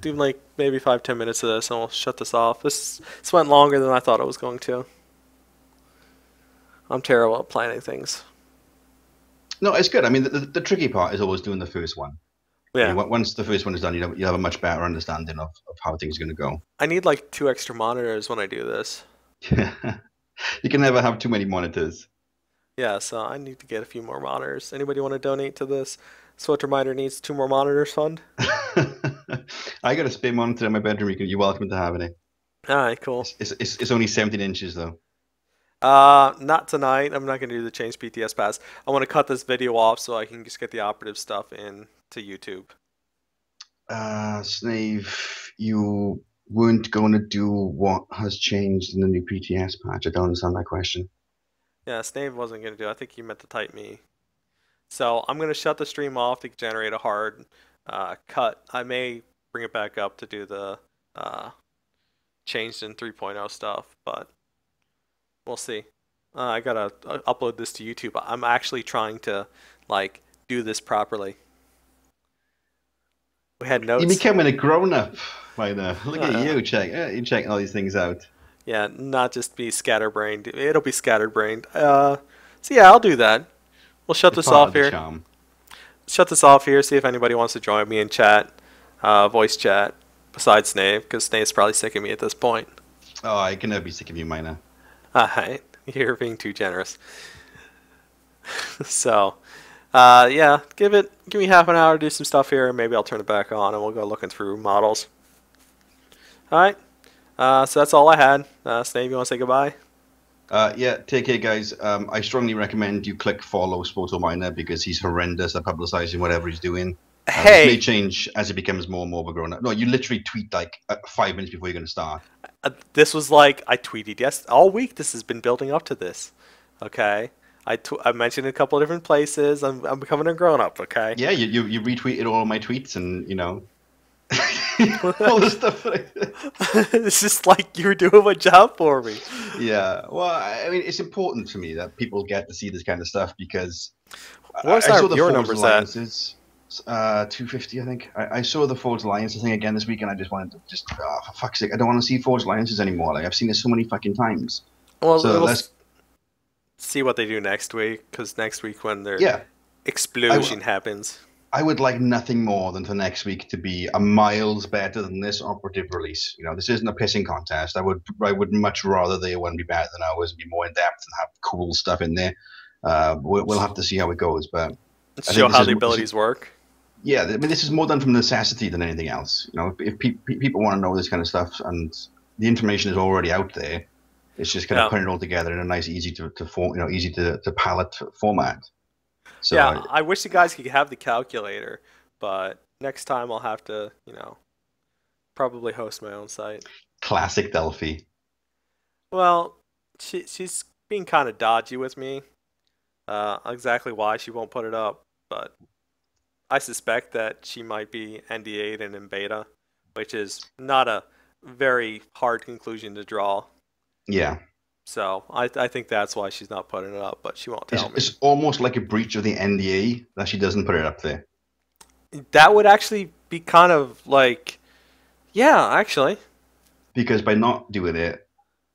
Do like maybe 5-10 minutes of this and we'll shut this off. This went longer than I thought it was going to. I'm terrible at planning things. No, it's good. I mean, the tricky part is always doing the first one. Yeah. I mean, once the first one is done, you have a much better understanding of how things are going to go. I need like 2 extra monitors when I do this. You can never have too many monitors. Yeah, so I need to get a few more monitors. Anybody want to donate to this? SWTOR Miner needs 2 more monitors fund? I got a spare monitor in my bedroom. You're welcome to having it. Alright, cool. It's only 17 inches though. Not tonight. I'm not going to do the change PTS pass. I want to cut this video off so I can just get the operative stuff in to YouTube. Snave, you weren't going to do what has changed in the new PTS patch. I don't understand that question. Yeah, Snave wasn't going to do it. I think he meant to type me. So I'm going to shut the stream off to generate a hard cut. I may bring it back up to do the changed in 3.0 stuff, but we'll see. I gotta upload this to YouTube. I'm actually trying to like do this properly. We had notes. You're becoming a grown-up right now. Look at you, you're checking all these things out. Yeah, not just be scatterbrained. It'll be scatterbrained. So yeah, I'll do that. We'll shut this off here. Shut this off here. See if anybody wants to join me in chat, voice chat, besides Snave, because Snave's probably sick of me at this point. Oh, I can never be sick of you, Miner. Alright, you're being too generous. So, yeah, give me half an hour to do some stuff here, and maybe I'll turn it back on, and we'll go looking through models. Alright, so that's all I had. Snave, you want to say goodbye? Yeah, take care, guys. I strongly recommend you click follow SWTOR Miner because he's horrendous at publicizing whatever he's doing. Hey! This may change as he becomes more and more of a grown-up. No, you literally tweet like 5 minutes before you're going to start. This was like, I tweeted, yes, all week this has been building up to this. Okay? I mentioned in a couple of different places, I'm becoming a grown-up, okay? Yeah, you retweeted all of my tweets and, you know, all the stuff. It's just like you were doing my job for me. Yeah, well, I mean, it's important to me that people get to see this kind of stuff because what's your numbers at? 250, I think. I saw the Forged Alliances thing again this week, and I just wanted to for fuck's sake, I don't want to see Forged Alliances anymore. Like, I've seen this so many fucking times. Well, so let's see what they do next week, because next week when their explosion happens. I would like nothing more than for next week to be a miles better than this operative release. You know, this isn't a pissing contest. I would much rather their one be better than ours and be more in depth and have cool stuff in there. We'll have to see how it goes, but show how the abilities work. Yeah, I mean, this is more done from necessity than anything else. You know, if people want to know this kind of stuff and the information is already out there, it's just kind of Yeah. putting it all together in a nice, easy to form, easy to palette format. Yeah, So I wish the guys could have the calculator, but next time I'll have to, probably host my own site. classic Delphi. Well, she's being kind of dodgy with me. Exactly why she won't put it up, but I suspect that she might be NDA'd and in beta, which is not a very hard conclusion to draw. Yeah, So I think that's why she's not putting it up, but she won't tell me. it's almost like a breach of the NDA that she doesn't put it up there. That would actually be kind of like, yeah, actually. Because by not doing it,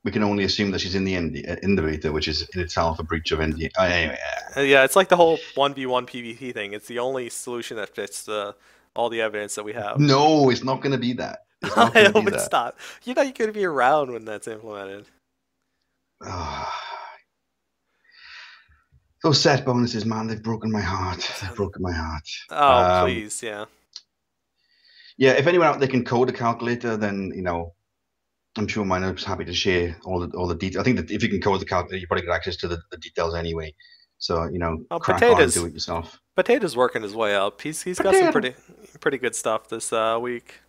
we can only assume that she's in the beta, which is in itself a breach of NDA. Anyway, Yeah, it's like the whole 1v1 PvP thing. It's the only solution that fits all the evidence that we have. no, it's not going to be that. It's not going I to be hope it's that. not. You're not going to be around when that's implemented. Those set bonuses, man, they've broken my heart. They've broken my heart. Oh, please, yeah. Yeah, if anyone out there can code a calculator, then I'm sure Miner's happy to share all the details. I think that if you can code the calculator, you probably get access to the details anyway. So Oh, crack on and do it yourself. Potato's working his way up. He's got some pretty good stuff this week.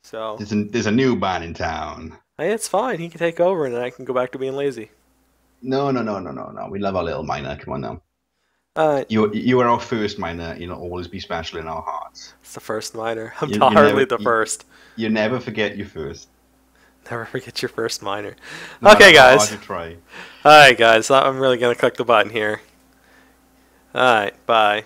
So There's a new man in town. hey, it's fine. He can take over, and then I can go back to being lazy. No, no, no, no, no, no. We love our little miner. Come on now. Uh, You are our first miner. You'll always be special in our hearts. it's the first miner. I'm You, not you hardly never the first. you never forget your first. Never forget your first miner. No matter Okay, how guys. hard you try. All right, guys. I'm really gonna click the button here. All right, bye.